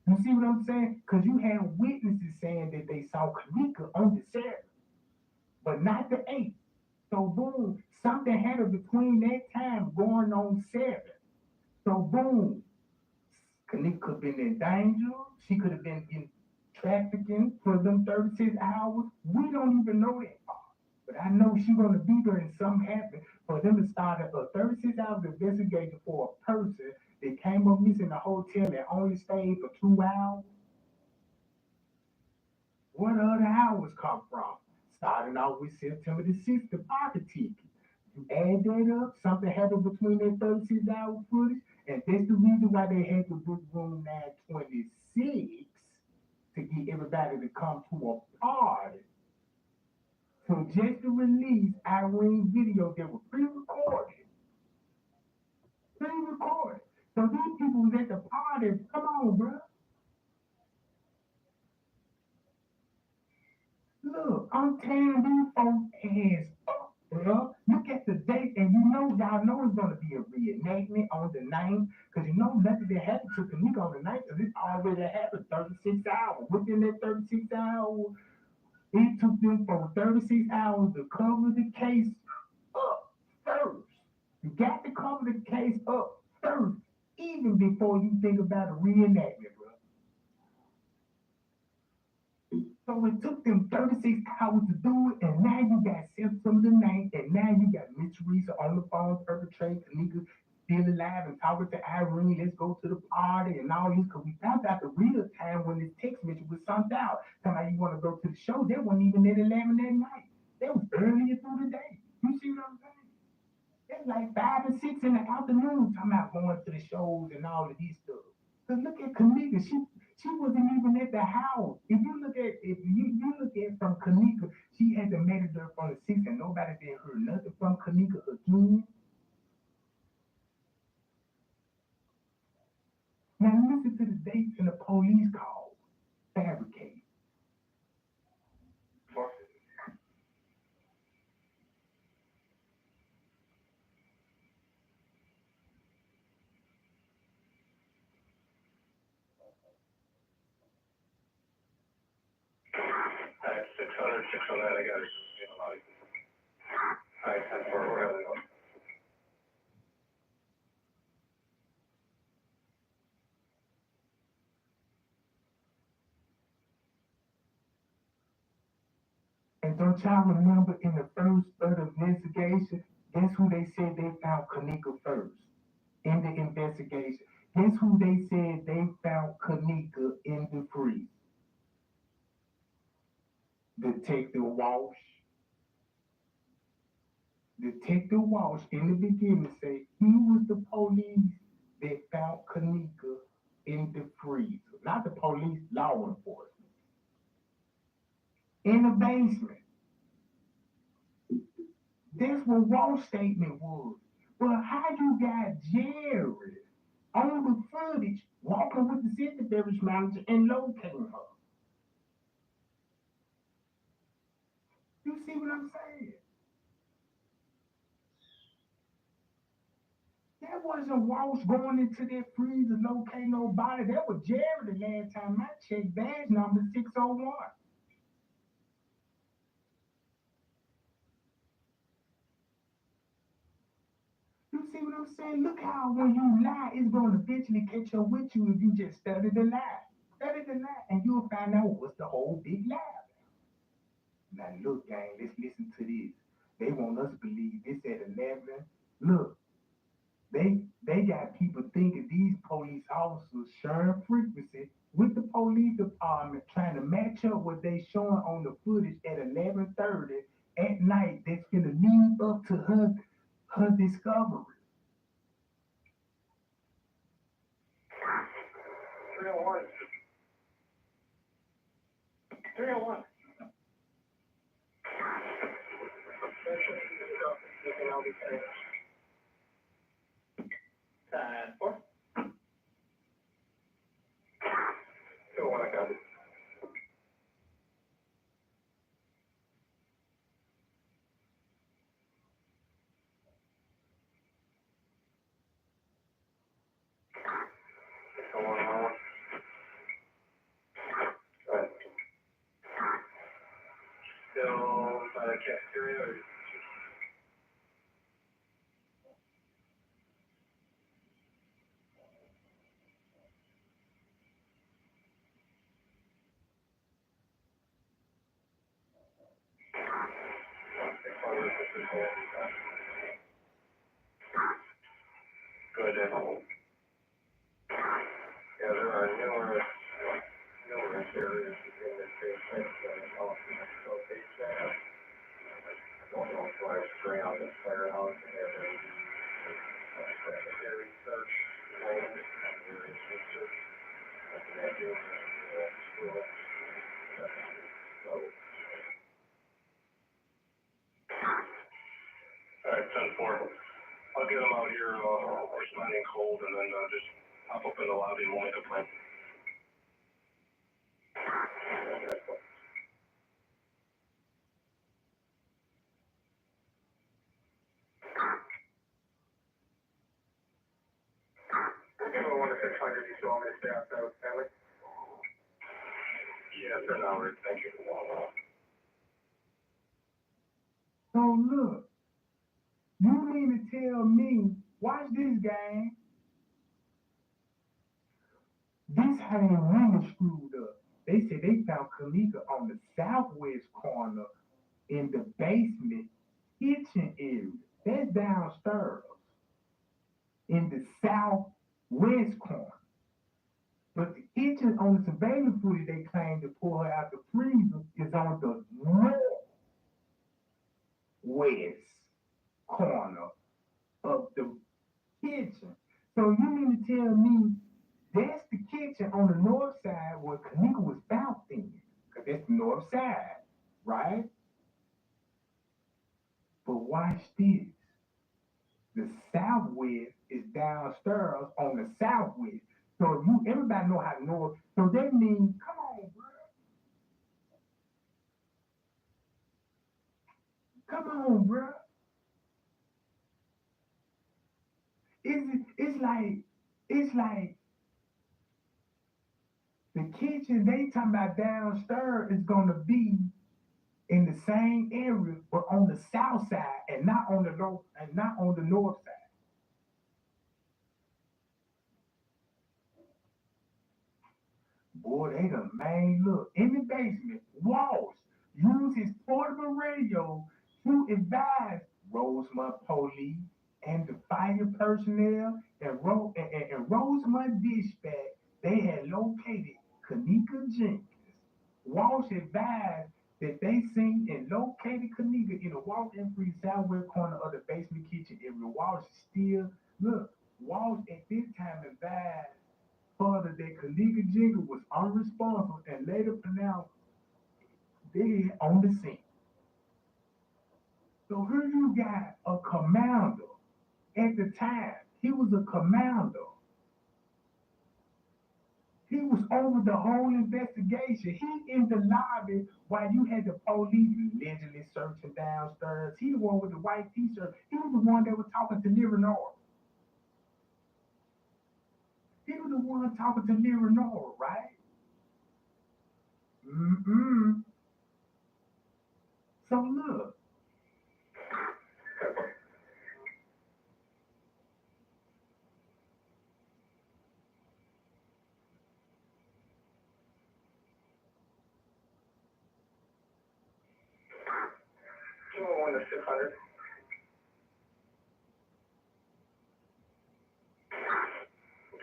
You see what I'm saying? Because you have witnesses saying that they saw Kenneka on the 7th, but not the 8th. So boom, something happened between that time going on 7th. So boom, Kenneka could have been in danger. She could have been in trafficking for them 36 hours. We don't even know that part. But I know she's going to be there and something happened for them to start a 36 hours investigation for a person that came up missing in a hotel and only stayed for 2 hours. Where the other hours come from? Starting out with September the 6th, the pocket ticket. You add that up, something happened between that 36-hour footage, and that's the reason why they had to book room 926 to get everybody to come to a party. So just to release Irene videos that were pre-recorded. Pre-recorded. So these people was at the party. Come on, bro. Look, I'm tearing these folks' ass up, bro. Look at the date, and y'all know it's gonna be a reenactment on the 9th, because you know nothing that happened to Kenneka on the 9th, because it's already happened 36 hours. Within that 36 hours, it took them for 36 hours to cover the case up first. You got to cover the case up first, even before you think about a reenactment, bro. So it took them 36 hours to do it, and now you got September the 9th, and now you got Miss Teresa on the phone perpetrating Kenneka still alive and talking to Irene, let's go to the party and all this, because we found out the real time when this text message was sent out. Talking about you want to go to the show, they weren't even at 11 that night. They was earlier through the day. You see what I'm saying? It's like 5 and 6 in the afternoon talking about going to the shows and all of these stuff. Because look at Kenneka, she wasn't even at the house. If you look at from Kenneka, she had to made it there from the 6th and nobody did heard nothing from Kenneka again. Now listen to the dates in the police call. Fabricated. Alright, 600, 609, I got it. Alright, 10 4, we're having one. And don't y'all remember in the first investigation, guess who they said they found Kenneka first? In the investigation. Guess who they said they found Kenneka in the freeze? Detective Walsh. Detective Walsh in the beginning said he was the police that found Kenneka in the freezer. Not the police, law enforcement. In the basement. That's what Walsh's statement was. Well, how you got Jared on the footage walking with the city beverage manager and locating her? You see what I'm saying? That wasn't Walsh going into that freezer locating nobody. That was Jared the last time I checked, badge number 601. You see what I'm saying? Look how when you lie, it's going to eventually catch up with you if you just study the lie. Study the lie, and you'll find out what's the whole big lie. Now look, gang, let's listen to this. They want us to believe this at 11. Look, they got people thinking these police officers sharing frequency with the police department, trying to match up what they showing on the footage at 11:30 at night. That's gonna lead up to her discovery. 301. 301. Time 4. cafeteria or? Good. Yeah, there are numerous areas in this case location. Don't know if I stray on the firehouse and everything. Secondary search, secondary research, secondary school. Alright, 10-4. I'll get them out here, responding cold, and then just hop up in the lobby and we'll make a plan. Give me 1 to 600, you still want me to stay outside with family? Yeah, for an hour, thank you. So look, you mean to tell me, watch this game. This how they really screwed up. They said they found Kenneka on the southwest corner in the basement kitchen area. That's downstairs in the southwest corner. But the kitchen on the surveillance footage they claim to pull her out the freezer is on the northwest corner of the kitchen. So you mean to tell me that's the kitchen on the north side where Kenneka was found in? Because that's the north side, right? But watch this. The southwest is downstairs on the southwest. So if you everybody know how north, so that means, come on, bro. Come on, bro. It's like the kitchen they talking about downstairs is gonna be in the same area, but on the south side and not on the north side. Boy, they done look in the basement. Walsh used his portable radio to advise Rosemont police and the fire personnel and Rosemont dispatch they had located Kenneka Jenkins. Walsh advised that they seen and located Kenneka in a walk-in free southwest corner of the basement kitchen area. Walsh at this time advised further that Kenneka Jenkins was unresponsive and later pronounced dead on the scene. So here you got a commander. At the time, he was a commander. He was over the whole investigation. He in the lobby while you had the police allegedly searching downstairs. He the one with the white t-shirt. He was the one that was talking to Leonora. He was the one talking to Leonora, right? So look. Give me 1 to 600.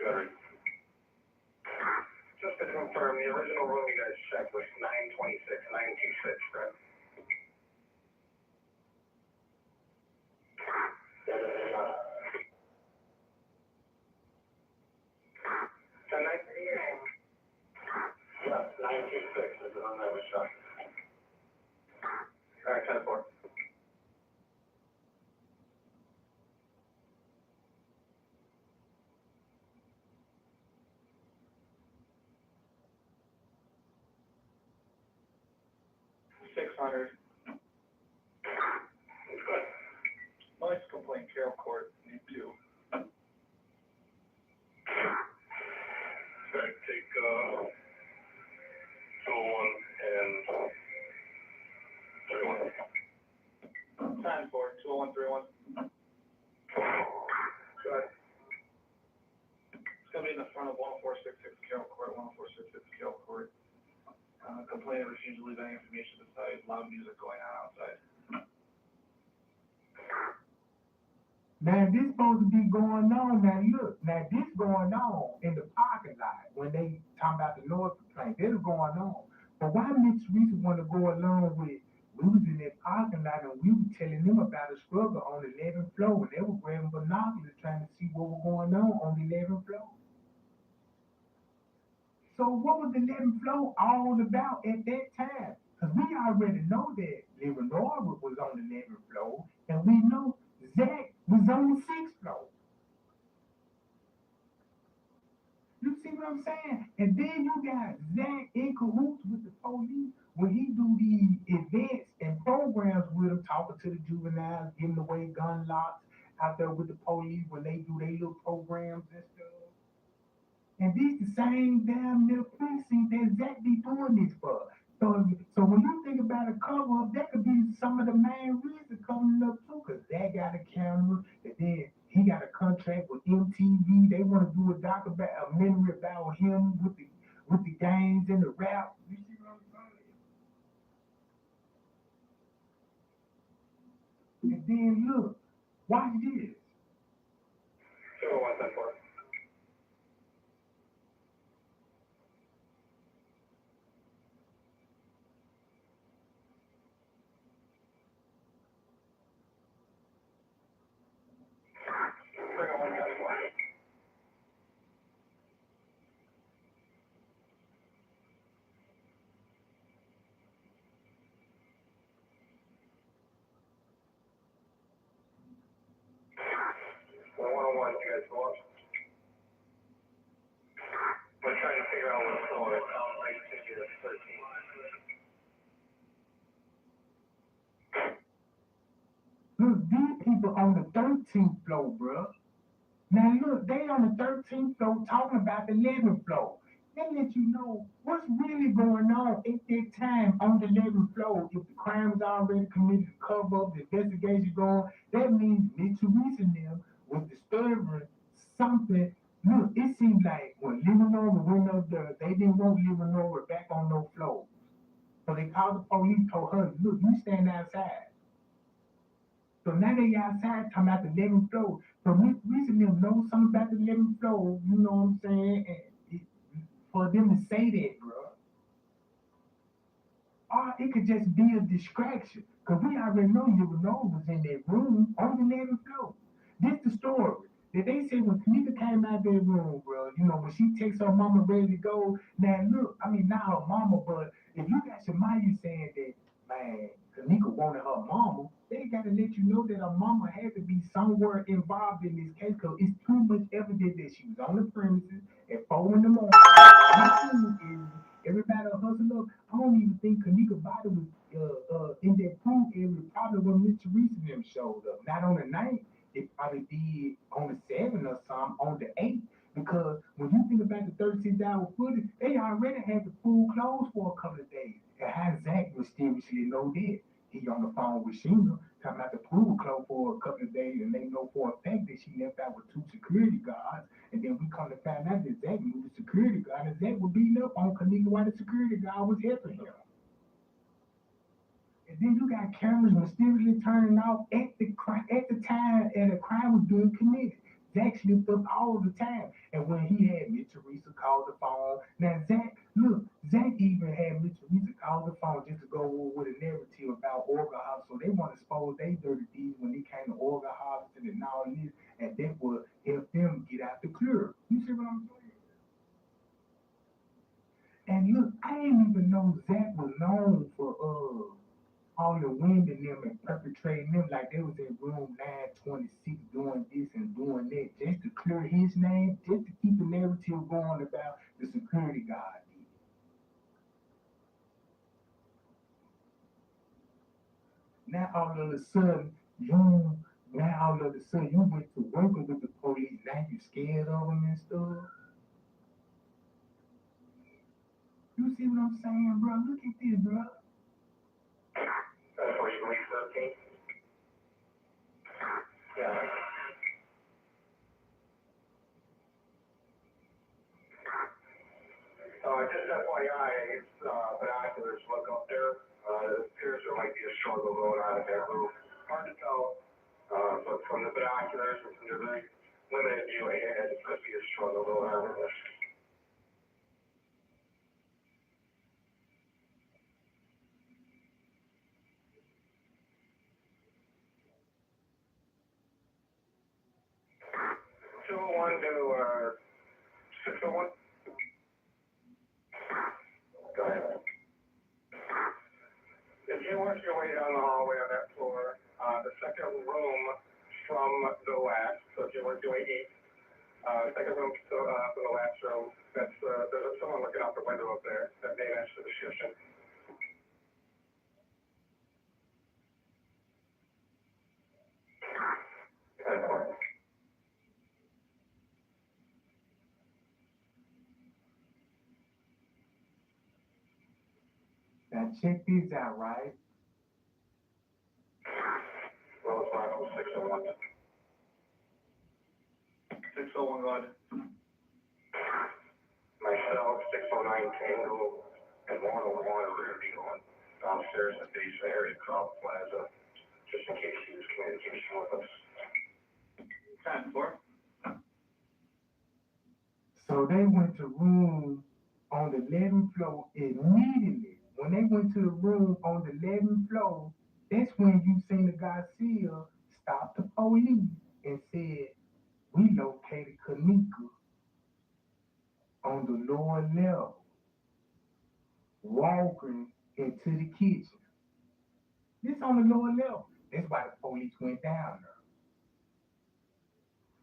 Good. Just to confirm, the original room you guys checked was 926, right? Yes, 926 is the one that was shot. Alright, 10-4. $600. Good. Noise complaint, Carroll Court, need 2. Alright, take 201 and 31. 20131. Good. It's going to be in the front of 10466 Carroll Court, 10466 Carroll Court. Complainant refused to leave any information to the site, loud music going on outside. Now this supposed to be going on. Now look, now this going on in the parking lot when they talking about the noise complaint. This is going on. But why Miss Teresa want to go along with? We was in that parking lot and we were telling them about a struggle on the 11th floor, and they were grabbing binoculars trying to see what was going on the 11th floor. So what was the 11th floor all about at that time? Because we already know that Leonora was on the 11th floor, and we know Zach was on the 6th floor. You see what I'm saying? And then you got Zach in cahoots with the police when he do these events and programs with them, talking to the juveniles, giving away gun locks out there with the police when they do their little programs and stuff. And these the same damn little precinct that Zach be doing this for. So when you think about a cover up, that could be some of the main reasons coming up too, because Zach got a camera, and then he got a contract with MTV. They want to do a doc about a memory about him with the gangs and the rap. You see what I'm saying? And then look, watch this. Sure, what's that for? We're trying to figure out what's going on. It sounds like ticket is 13. Look, these people on the 13th floor, bro. Now look, they on the 13th floor talking about the 11th floor. They let you know what's really going on at that time on the 11th floor. If the crime was already committed, the cover up, the investigation going, that means Miss Teresa and them was disturbing something. Look, it seemed like when Leonora went up there, they didn't want Leonora back on no floor. So they called the police, told her, look, you stand outside. So now they outside talking about the 11th floor. So Miss Teresa and them know something about the 11th floor, you know what I'm saying? And for them to say that, bro. Or it could just be a distraction. Because we already know Leonora was in that room on the 11th floor. This the story. That they said when Kenneka came out of that room, bro, you know, when she takes her mama ready to go. Now look, I mean, not her mama, but if you got Shamaya saying that, man, Kenneka wanted her mama, they gotta let you know that her mama had to be somewhere involved in this case, because it's too much evidence that she was on the premises at 4 in the morning. Everybody hustle up. I don't even think Kenneka's body was in that pool area probably when Miss Teresa and them showed up. Not on the 9th. It probably did on the 7th or something, on the 8th, because when you think about the 36-hour footage, they already had the pool closed for a couple of days. And how Zach mysteriously know that? He on the phone with Sheena, talking about the pool closed for a couple of days, and they know for a fact that she left out with 2 security guards. And then we come to find out that Zach knew the security guard, and Zach was beating up on Kenneka while the security guard was helping him. And then you got cameras mysteriously turning off at the time and the crime was being committed. Zach slipped up all the time. And when he had Miss Teresa call the phone, now Zach even had Miss Teresa call the phone just to go with a narrative about organ harvesting. So they want to expose their dirty deeds when they came to organ harvesting and all this, and that would help them get out the clear. You see what I'm saying? And look, I didn't even know Zach was known for all the wind in them and perpetrating them like they was in room 926 doing this and doing that just to clear his name, just to keep the narrative going about the security guard. Now all of a sudden you went to working with the police. Now you scared of them and stuff. You see what I'm saying, bro? Look at this, bro. For you, 13. it appears there might be a struggle going on in that roof. Hard to tell, but from the binoculars and from the very limited view I had, it could be a struggle going on in this. Two oh one to 601. Go ahead. If you work your way down the hallway on that floor, the second room from the last, so if you work your way east, second room from the last room, that's there's someone looking out the window up there that may match the description. Now check this out, right? Well, it's not 601. 601, go ahead. Myself, 609 Tango, and 101 are going to be going downstairs in the basement area, Crown Plaza, just in case he was communication with us. 10-4. So they went to room on the 11th floor immediately. When they went to the room on the 11th floor, that's when you seen the Garcia stop the police and said, we located Kenneka on the lower level, walking into the kitchen. This on the lower level. That's why the police went down there.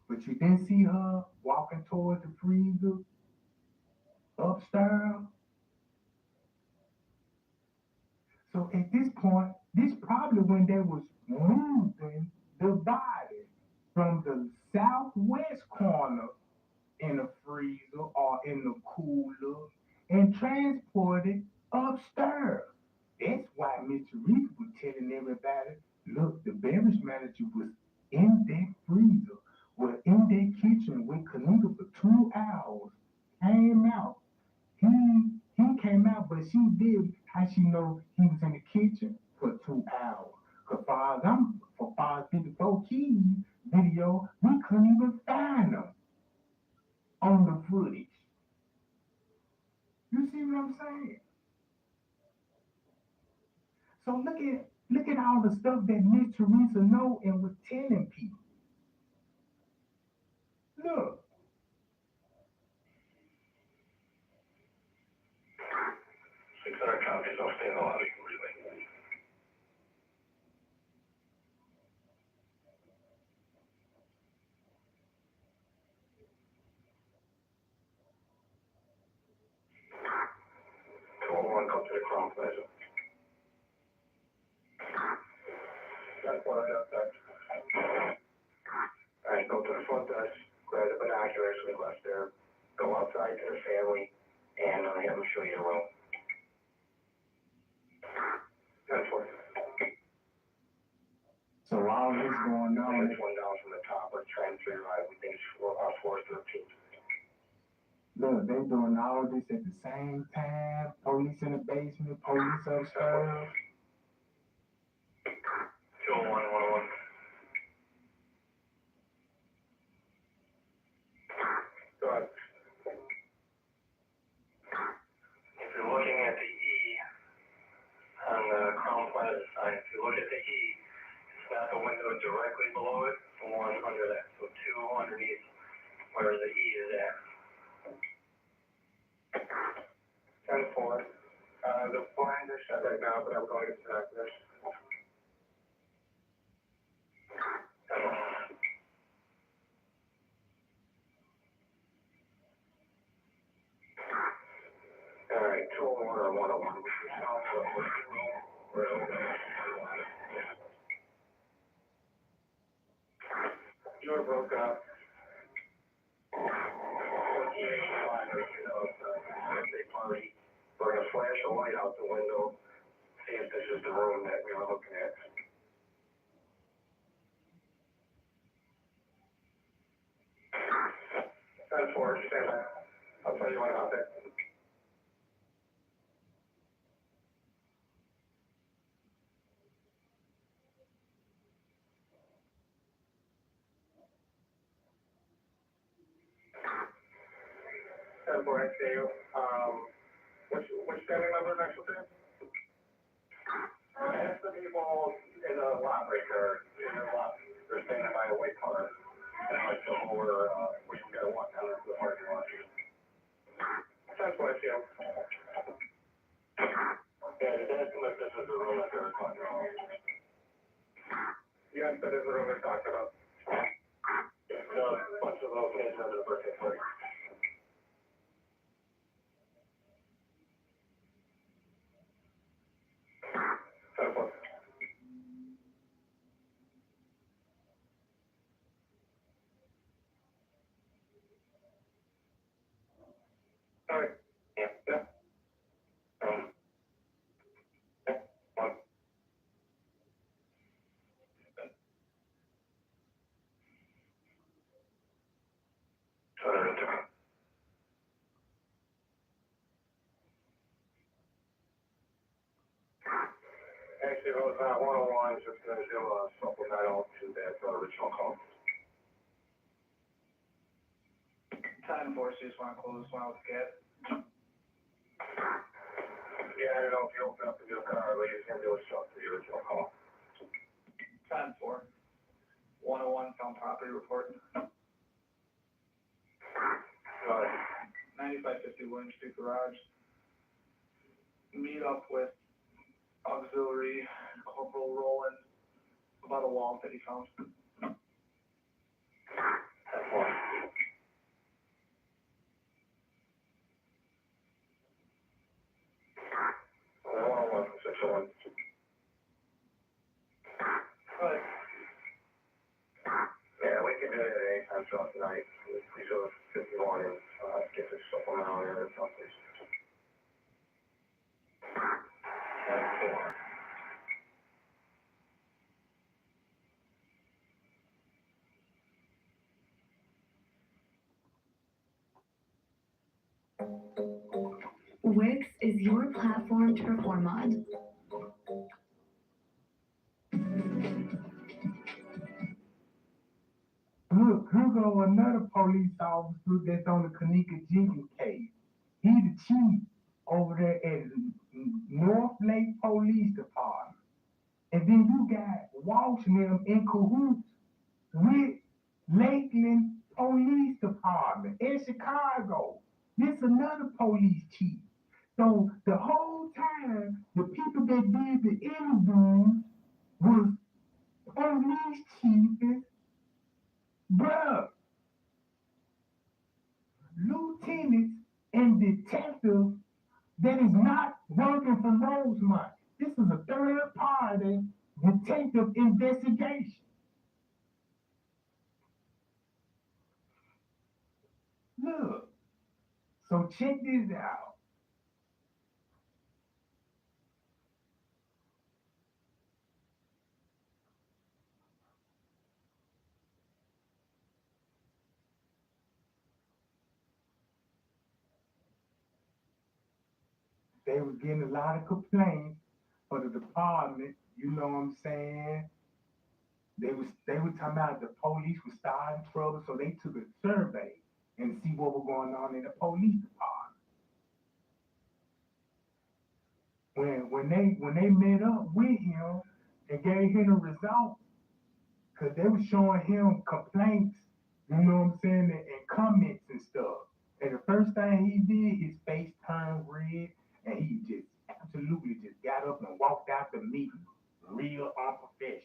But you didn't see her walking towards the freezer upstairs. So at this point, this probably when they was moving the body from the southwest corner in the freezer or in the cooler and transported upstairs. That's why Mr. Reese was telling everybody, look, the beverage manager was in that freezer, was in that kitchen with Kenneka for 2 hours, came out. He came out, but she did. How she know he was in the kitchen for 2 hours? Cause for far as 54 keys video, we couldn't even find them on the footage. You see what I'm saying? So look at all the stuff that Miss Teresa know and was telling people. Look. 600 copies, I'll stay in the lobby. Relay. Come to the Crown Plaza. That's what I got back. Alright, go to the front desk, grab the binoculars we left there, go outside to the family, and have them show you the room. That's what. So all this going on. This one down from the top, let's try and figure out everything's floor 13. Look, they doing all this at the same time. Police in the basement, police upstairs. 201, 101. Go ahead. If you're looking at the E on the Crown Plaza sign, if you look at the E, it's not the window directly below it, it's the one under that. So 2 underneath where the E is at. 10-4. The blinds are shut right now, but I'm going to connect this. All right, 201 or 101. You were broke up. Party. We're going to flash a light out the window, see if this is the room that we were looking at. Stand by. I'll tell you what out there. 10 for XAU. Which family member next to you? It's the people in the lot right there. In the lot. They're standing by a white car. And like the lower, where you gotta walk down into the parking lot. 10 for XAU. Yeah, the estimate this is the room that they were talking about. Yes, that is the room they're talking about. It's a bunch of those kids under the birthday party. Sorry. Yeah. Yeah. One. Actually, it was 101, just going to do a supplemental to that original call. Time for just want to close one with Cat. Yeah, I don't know if you open up the new car, but you're going to do a shot to the original call. Time for 101 found property report. 9550 William Street Garage. Meet up with auxiliary Corporal Roland about a wall that he found. That's one. But Yeah, we can do it at any time throughout the night. Please go 51 and get this supplemental in or something. That's 4. Wix is your platform to perform on. Look, here go another police officer that's on the Kenneka Jenkins case. He's the chief over there at North Lake Police Department. And then you got Walsh and them in cahoots with Lakeland Police Department in Chicago. This another police chief. So the whole time, the people that did the interviews was police chiefs, bruh, lieutenants and detectives that is not working for Rosemont. This is a third party detective investigation. Look, so check this out. They was getting a lot of complaints for the department, you know what I'm saying? They were talking about the police was starting trouble, so they took a survey and see what was going on in the police department. When they met up with him and gave him the results, cause they were showing him complaints, you know what I'm saying, and comments and stuff. And the first thing he did, his face turned red, and he just absolutely just got up and walked out the meeting, real unprofessional.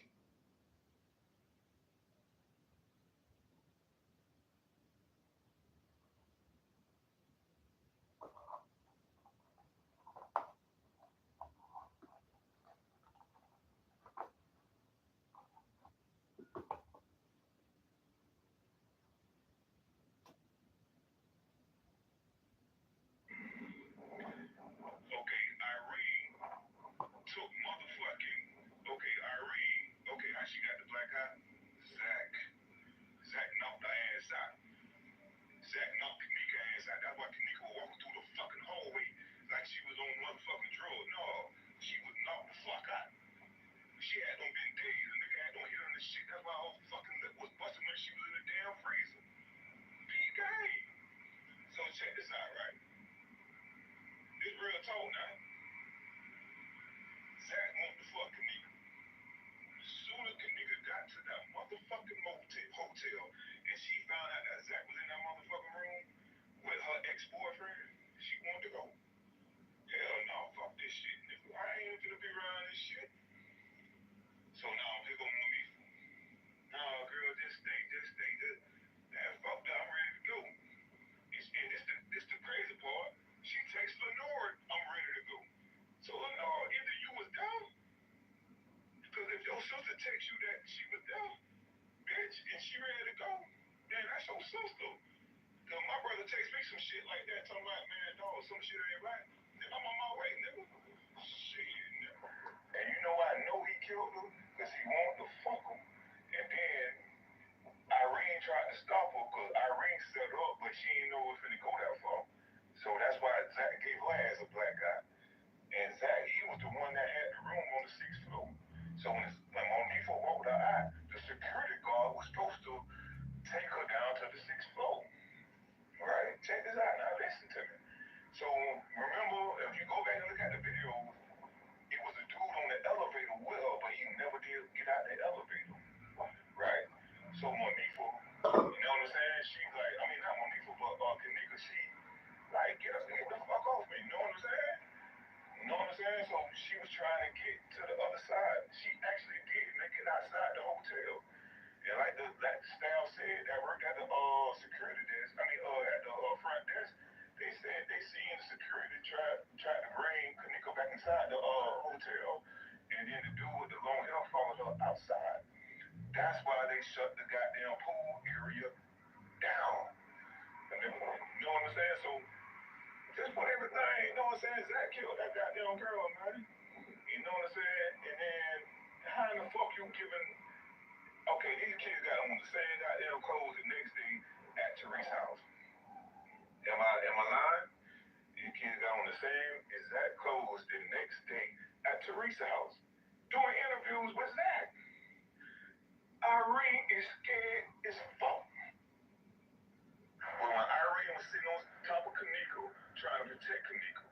Okay, Irene check this out, right? This real talk now. Zach wanted to fuck Kenneka. As soon as Kenneka got to that motherfucking hotel, and she found out that Zach was in that motherfucking room with her ex-boyfriend, she wanted to go. Hell no, fuck this shit, nigga. I ain't gonna be around this shit. So now here go Monifa. Nah, girl, just stay. Man, fuck that, I'm ready to go. This the crazy part. She texts Lenore, I'm ready to go. So Lenore, either you was down, because if your sister texts you that she was down, bitch, and she ready to go, then that's your sister. Cause my brother texts me some shit like that, talking about, man, dog, some shit ain't right. Then I'm on my way, nigga. Shit, nigga. And you know I know he killed her, cause he wanted to fuck him. And then Irene tried to stop her, cause Irene set her up, but she didn't know it was finna go that far. So that's why Zach gave her ass a black eye. And Zach, he was the one that had the room on the 6th floor. So when Monifa walked her out, the security guard was supposed to take her down to the 6th floor. Right? Check this out now, listen to me. So remember, if you go back and look at the video, it was a dude on the elevator with her, but he never did get out the elevator. Right? So Monifa, you know what I'm saying? She's like, I mean, not Monifa, but Kenneka, she, like, get the fuck off me, you know what I'm saying? You know what I'm saying? So she was trying to get to the other side. She actually did make it outside the hotel. And like the staff said that worked at the security desk, at the front desk, they said they seen the security try to bring Kenneka back inside the hotel. And then the dude with the long hair followed her outside. That's why they shut the goddamn pool area down. You know what I'm saying? So just put everything, you know what I'm saying? Zach killed that goddamn girl, man. You know what I'm saying? And then how in the fuck you giving? Okay, these kids got on the same goddamn clothes the next day at Teresa's house. Am I lying? These kids got on the same exact clothes the next day at Teresa's house. Doing interviews with Zach. Irene is scared as fuck. But when Irene was sitting on top of Kenneka, trying to protect Kenneka,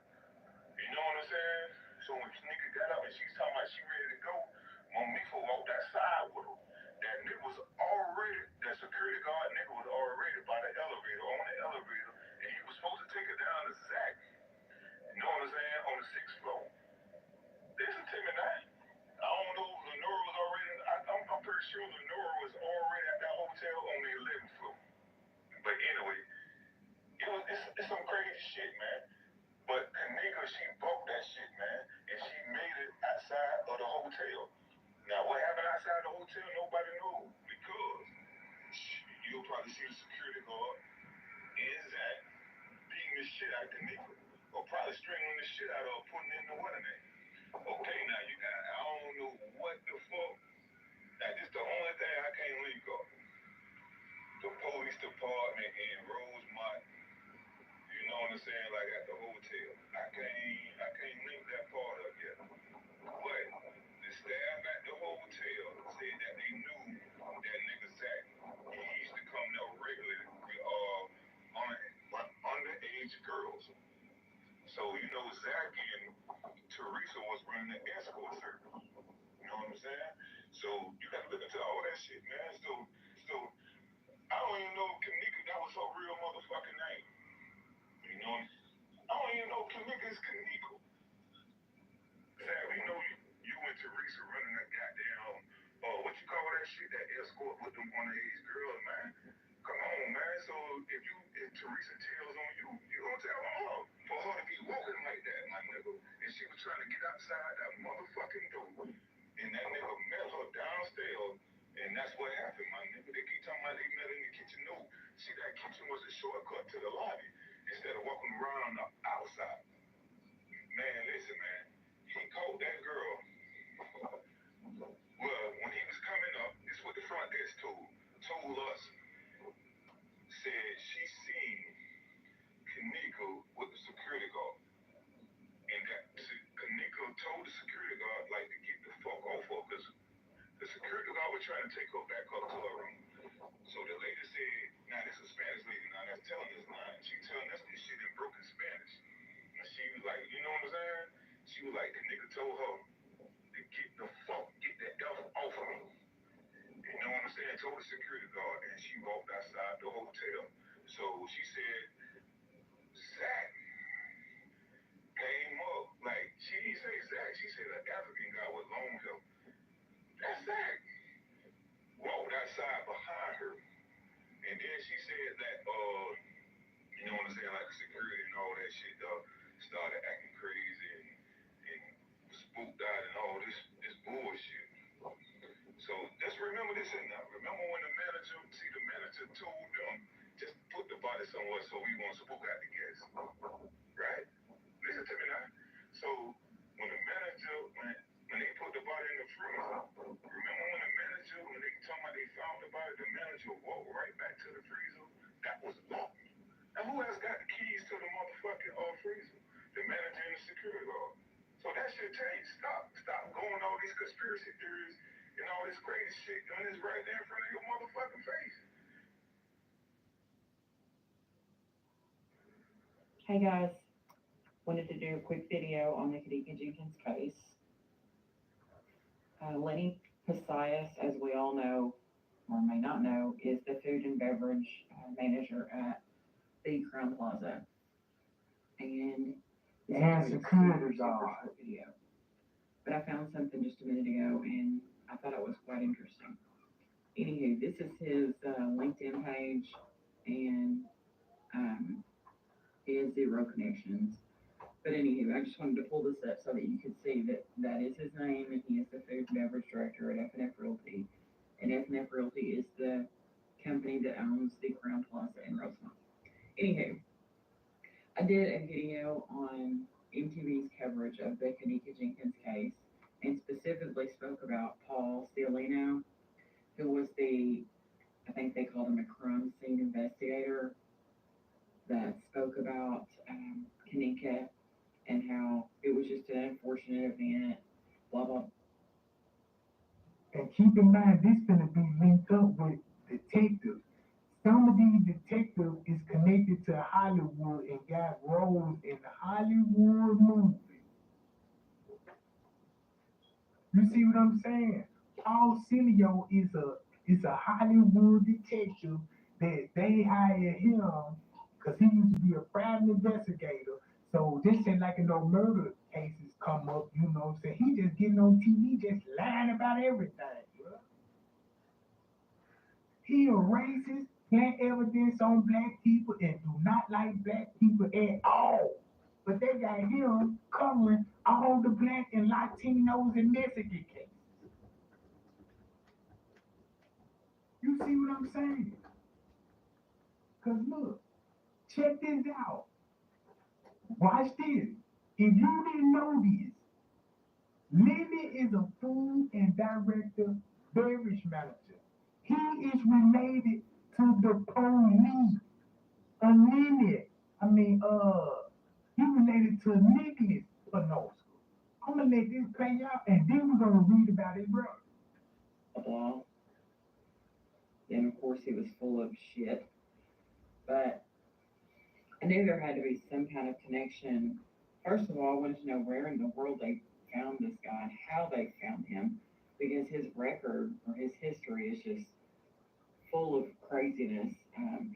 you know what I'm saying? So when Kenneka got up and she's talking about she ready to go, Monifa walked outside with her. That security guard nigga was already by the elevator, on the elevator, and he was supposed to take her down to Zach. You know what I'm saying? On the 6th floor. Listen to me now. I don't know if Lenore was already, I'm pretty sure Lenore was already at that hotel on the 11th floor. But anyway, it's some crazy shit, man. But Kenneka, she broke that shit, man, and she made it outside of the hotel. Now, what happened outside the hotel, nobody knows, because you'll probably see the security guard and Zach beating the shit out of Kenneka, or probably stringing the shit out of her, putting in the wedding name. Okay, now you got, I don't know what the fuck. Now, this the only thing I can't link up. The police department in Rosemont, you know what I'm saying, like at the hotel. I can't link that part up yet. But the staff at the hotel said that they knew that nigga Zach. He used to come there regularly with underage girls. So, you know, Zach and Teresa was running the escort service. You know what I'm saying? So you gotta look into all that shit, man. So I don't even know if Kenneka, that was her real motherfucking name. You know, I don't even know if Kenneka is Kenneka. Zach, we know you and Teresa running that goddamn, what you call that shit, that escort with them underage girls, man. Come on, man. So if Teresa tells on you, you gonna tell on her. For her to be walking like that, my nigga. And she was trying to get outside that motherfucking door. And that nigga met her downstairs. And that's what happened, my nigga. They keep talking about they met in the kitchen. No. See, that kitchen was a shortcut to the lobby instead of walking around the outside. Man, listen, man. He called that girl. Well, when he was coming up, this is what the front desk told us. Said she seen Kenneka with the security guard. And that Kenneka told the security guard, like, to get the fuck off her, because the security guard was trying to take her back up to her room. So the lady said, now this is a Spanish lady now that's telling this line. She telling us this shit in broken Spanish. And she was like, you know what I'm saying? She was like, the nigga told her to get that duff off of me. You know what I'm saying? Told the security guard, and she walked outside the hotel. So she said, Zach came up, like, she didn't say Zach, she said an African guy with long hair. That's Zach. Walked outside behind her. And then she said that, you know what I'm saying, like the security and all that shit, started acting crazy and spooked out and all this bullshit. So just remember this, and remember when the manager told them, just put the body somewhere so we won't spook out the guests. Right? Listen to me now. So when they put the body in the freezer, remember when they told me they found the body, the manager walked right back to the freezer? That was locked. Now who else got the keys to the motherfucking freezer? The manager and the security guard. So that should change. Stop going all these conspiracy theories and all this crazy shit when it's right there in front of your motherfucking face. Hey guys, wanted to do a quick video on the Kenneka Jenkins case. Lenny Posias, as we all know, or may not know, is the food and beverage manager at the Crown Plaza. And security guard. Video. But I found something just a minute ago, and I thought it was quite interesting. Anywho, this is his LinkedIn page, and he has 0 connections. But anywho, I just wanted to pull this up so that you could see that that is his name, and he is the food and beverage director at F&F Realty. And F&F Realty is the company that owns the Crown Plaza in Rosemont. Anywho, I did a video on MTV's coverage of the Kenneka Jenkins case, and specifically spoke about Paul Cialino, who was I think they called him a crime scene investigator, that spoke about Kenneka and how it was just an unfortunate event, blah, blah. And keep in mind, this is going to be linked up with detectives. Some of these detectives is connected to Hollywood and got roles in the Hollywood movies. You see what I'm saying? Paul Cialino is a Hollywood detective that they hired him because he used to be a private investigator. So this ain't like no murder cases come up, you know what I'm saying? He just getting on TV, just lying about everything, bro. He a racist, plant evidence on black people, and do not like black people at all. But they got him covering all the black and Latinos and Mexican cases. You see what I'm saying? Because look, check this out. Watch this. If you didn't know this, Lenny is a food and director beverage manager. He is related to the police. He related to Nicholas Panoska. I'm gonna let this play out, and then we're gonna read about his brother. Blah. And of course, he was full of shit. But I knew there had to be some kind of connection. First of all, I wanted to know where in the world they found this guy and how they found him, because his record or his history is just full of craziness.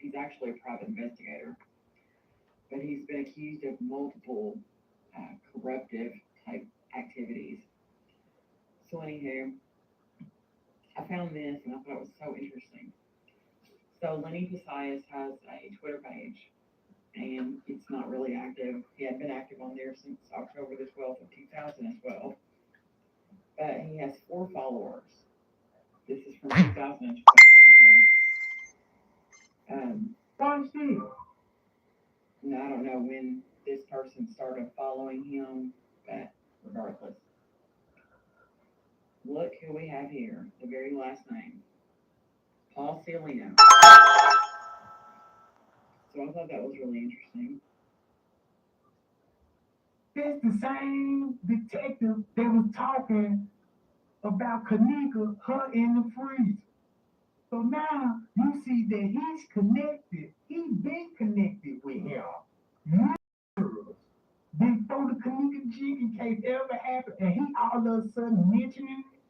He's actually a private investigator, but he's been accused of multiple corruptive type activities. So anywho, I found this and I thought it was so interesting. So Lenny Posias has a Twitter page, and it's not really active. He had been active on there since October the 12th of 2012, but he has 4 followers. This is from 2012. Watch this. Now, I don't know when this person started following him, but regardless. Look who we have here, the very last name, Paul Cialino. So I thought that was really interesting. That's the same detective that was talking about Kenneka, her in the freezer. So now you see that he's connected. He's been connected with him. Years before the kenneka Jenkins case ever happened, and he all of a sudden mentioning it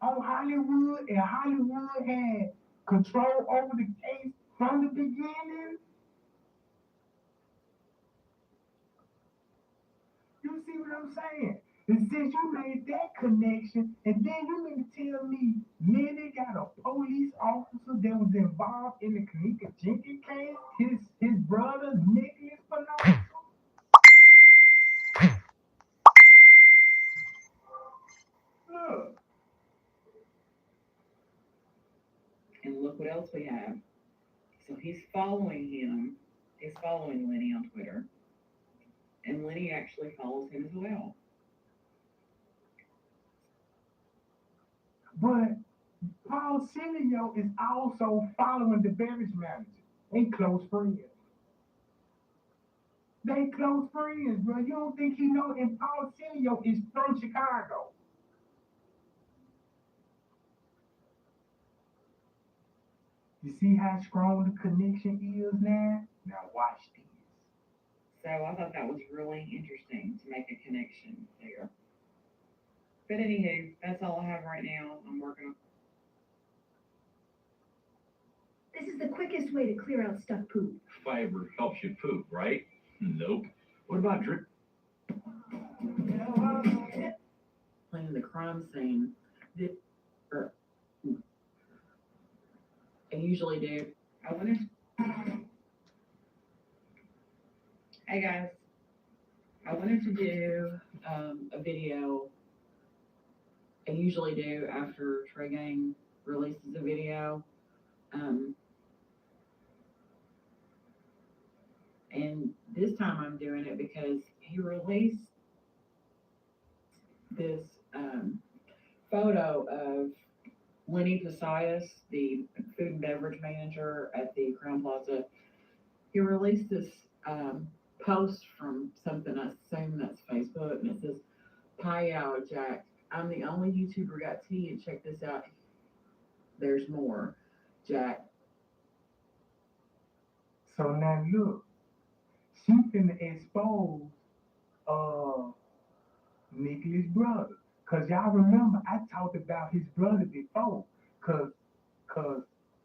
on Hollywood, and Hollywood had control over the case from the beginning. You see what I'm saying? And since you made that connection, and then you mean to tell me Lenny got a police officer that was involved in the kenneka Jenkins case, his brother Nicholas Panoso? Look, And look what else we have. So he's following him. He's following Lenny on Twitter. And Lenny actually follows him as well. but Paul Silio is also following the beverage manager. They close friends. They close friends, bro. You don't think he know? And Paul Silio is from Chicago. You see how strong the connection is now? Now watch this. So I thought that was really interesting to make a connection there. But anywho, that's all I have right now. I'm working on. This is the quickest way to clear out stuck poop. Fiber helps you poop, right? Nope. What about drip? Playing the crime scene. I usually do. I wanted. Hey guys, I wanted to do a video. I usually do after Trey Gang releases a video. And this time I'm doing it because he released this photo of Lenny Posias, the food and beverage manager at the Crown Plaza. He released this post from something, I assume that's Facebook, and it says, "Pie-yow, Jack. I'm the only YouTuber got tea, and check this out. There's more, Jack." So now look, she finna expose Nicholas' brother. Cause y'all remember I talked about his brother before. Cause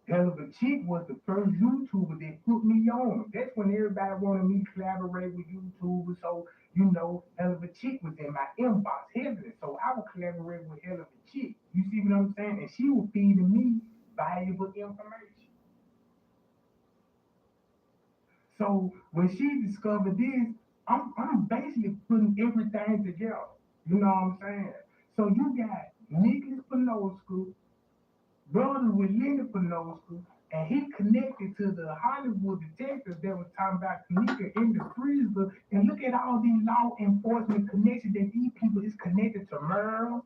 Hell of a Chick was the first YouTuber that put me on. That's when everybody wanted me to collaborate with YouTubers. So, you know, Hell of a Chick was in my inbox heavily. So I would collaborate with Hell of a Chick. You see what I'm saying? And she was feeding me valuable information. So when she discovered this, I'm basically putting everything together. You know what I'm saying? So you got Nicholas Panoska, brother with Lenny Panoska, and he connected to the Hollywood detectives that was talking about kenneka in the freezer. And look at all these law enforcement connections that these people is connected to Merle,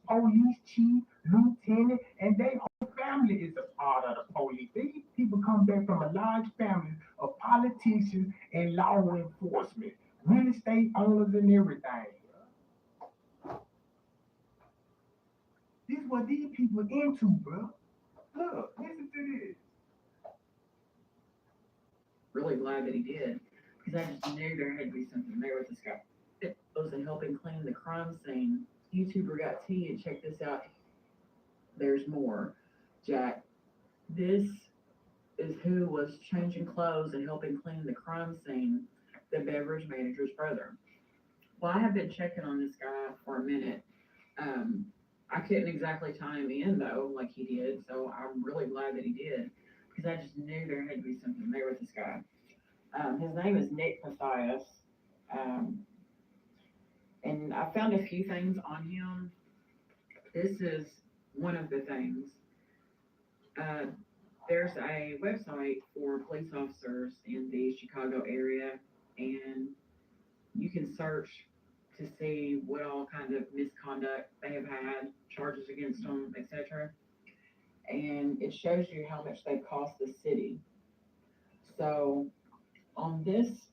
police chief, lieutenant, and their whole family is a part of the police. These people come back from a large family of politicians and law enforcement, real estate owners and everything. This is what these people into, bro. Look, listen to this. Really glad that he did, because I just knew there had to be something there with this guy. It was in helping clean the crime scene. YouTuber got tea, and check this out. There's more, Jack. This is who was changing clothes and helping clean the crime scene, the beverage manager's brother. Well, I have been checking on this guy for a minute. I couldn't exactly tie him in though, like he did, so I'm really glad that he did, because I just knew there had to be something there with this guy. His name is Nick Mathias, and I found a few things on him. This is one of the things. There's a website for police officers in the Chicago area, and you can search to see what all kind of misconduct they have had, charges against them, etc. And it shows you how much they cost the city. So on this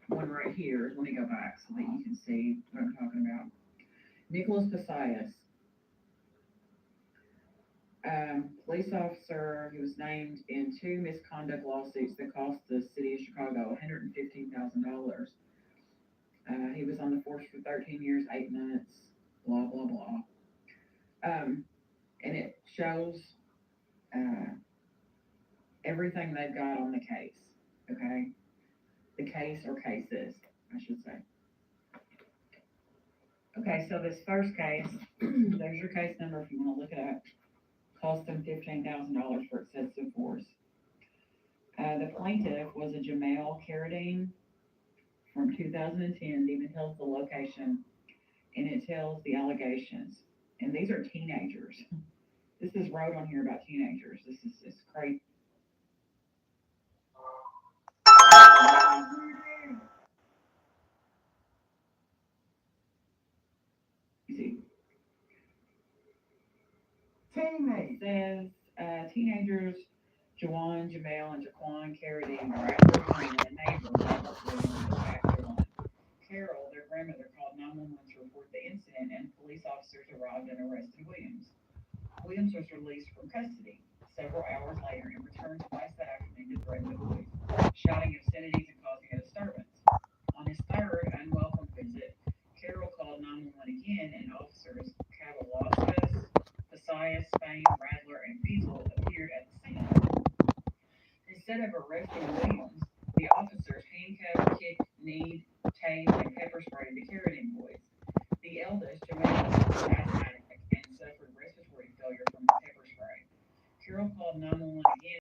one right here, let me go back so that you can see what I'm talking about. Nicholas Posias, Police officer who was named in 2 misconduct lawsuits that cost the city of Chicago $115,000. He was on the force for 13 years, 8 months, blah, blah, blah. And it shows everything they've got on the case, okay? The case or cases, I should say. Okay, so this first case, there's your case number if you want to look it up. Cost them $15,000 for excessive force. The plaintiff was a Jamel Carradine from 2010. It even tells the location and it tells the allegations. And these are teenagers. This is wrote on here about teenagers. This is crazy. Teenage. It says teenagers Jawan, Jamel, and Jaquan Carradine are after a neighbor Carol, their grandmother, called 911 to report the incident, and police officers arrived and arrested Williams. Williams was released from custody several hours later and returned twice that afternoon to threaten the boys, shouting obscenities and causing a disturbance. On his third unwelcome visit, Carol called 911 again, and officers Kavalauskas, Pisias, Spain, Radler, and Beazle appeared at the scene. Instead of arresting Williams, the officers handcuffed, kicked, kneed, tased, and pepper sprayed the Carradine boys. The eldest, Jamel, was asthmatic and suffered respiratory failure from the pepper spray. Carol called 911 again.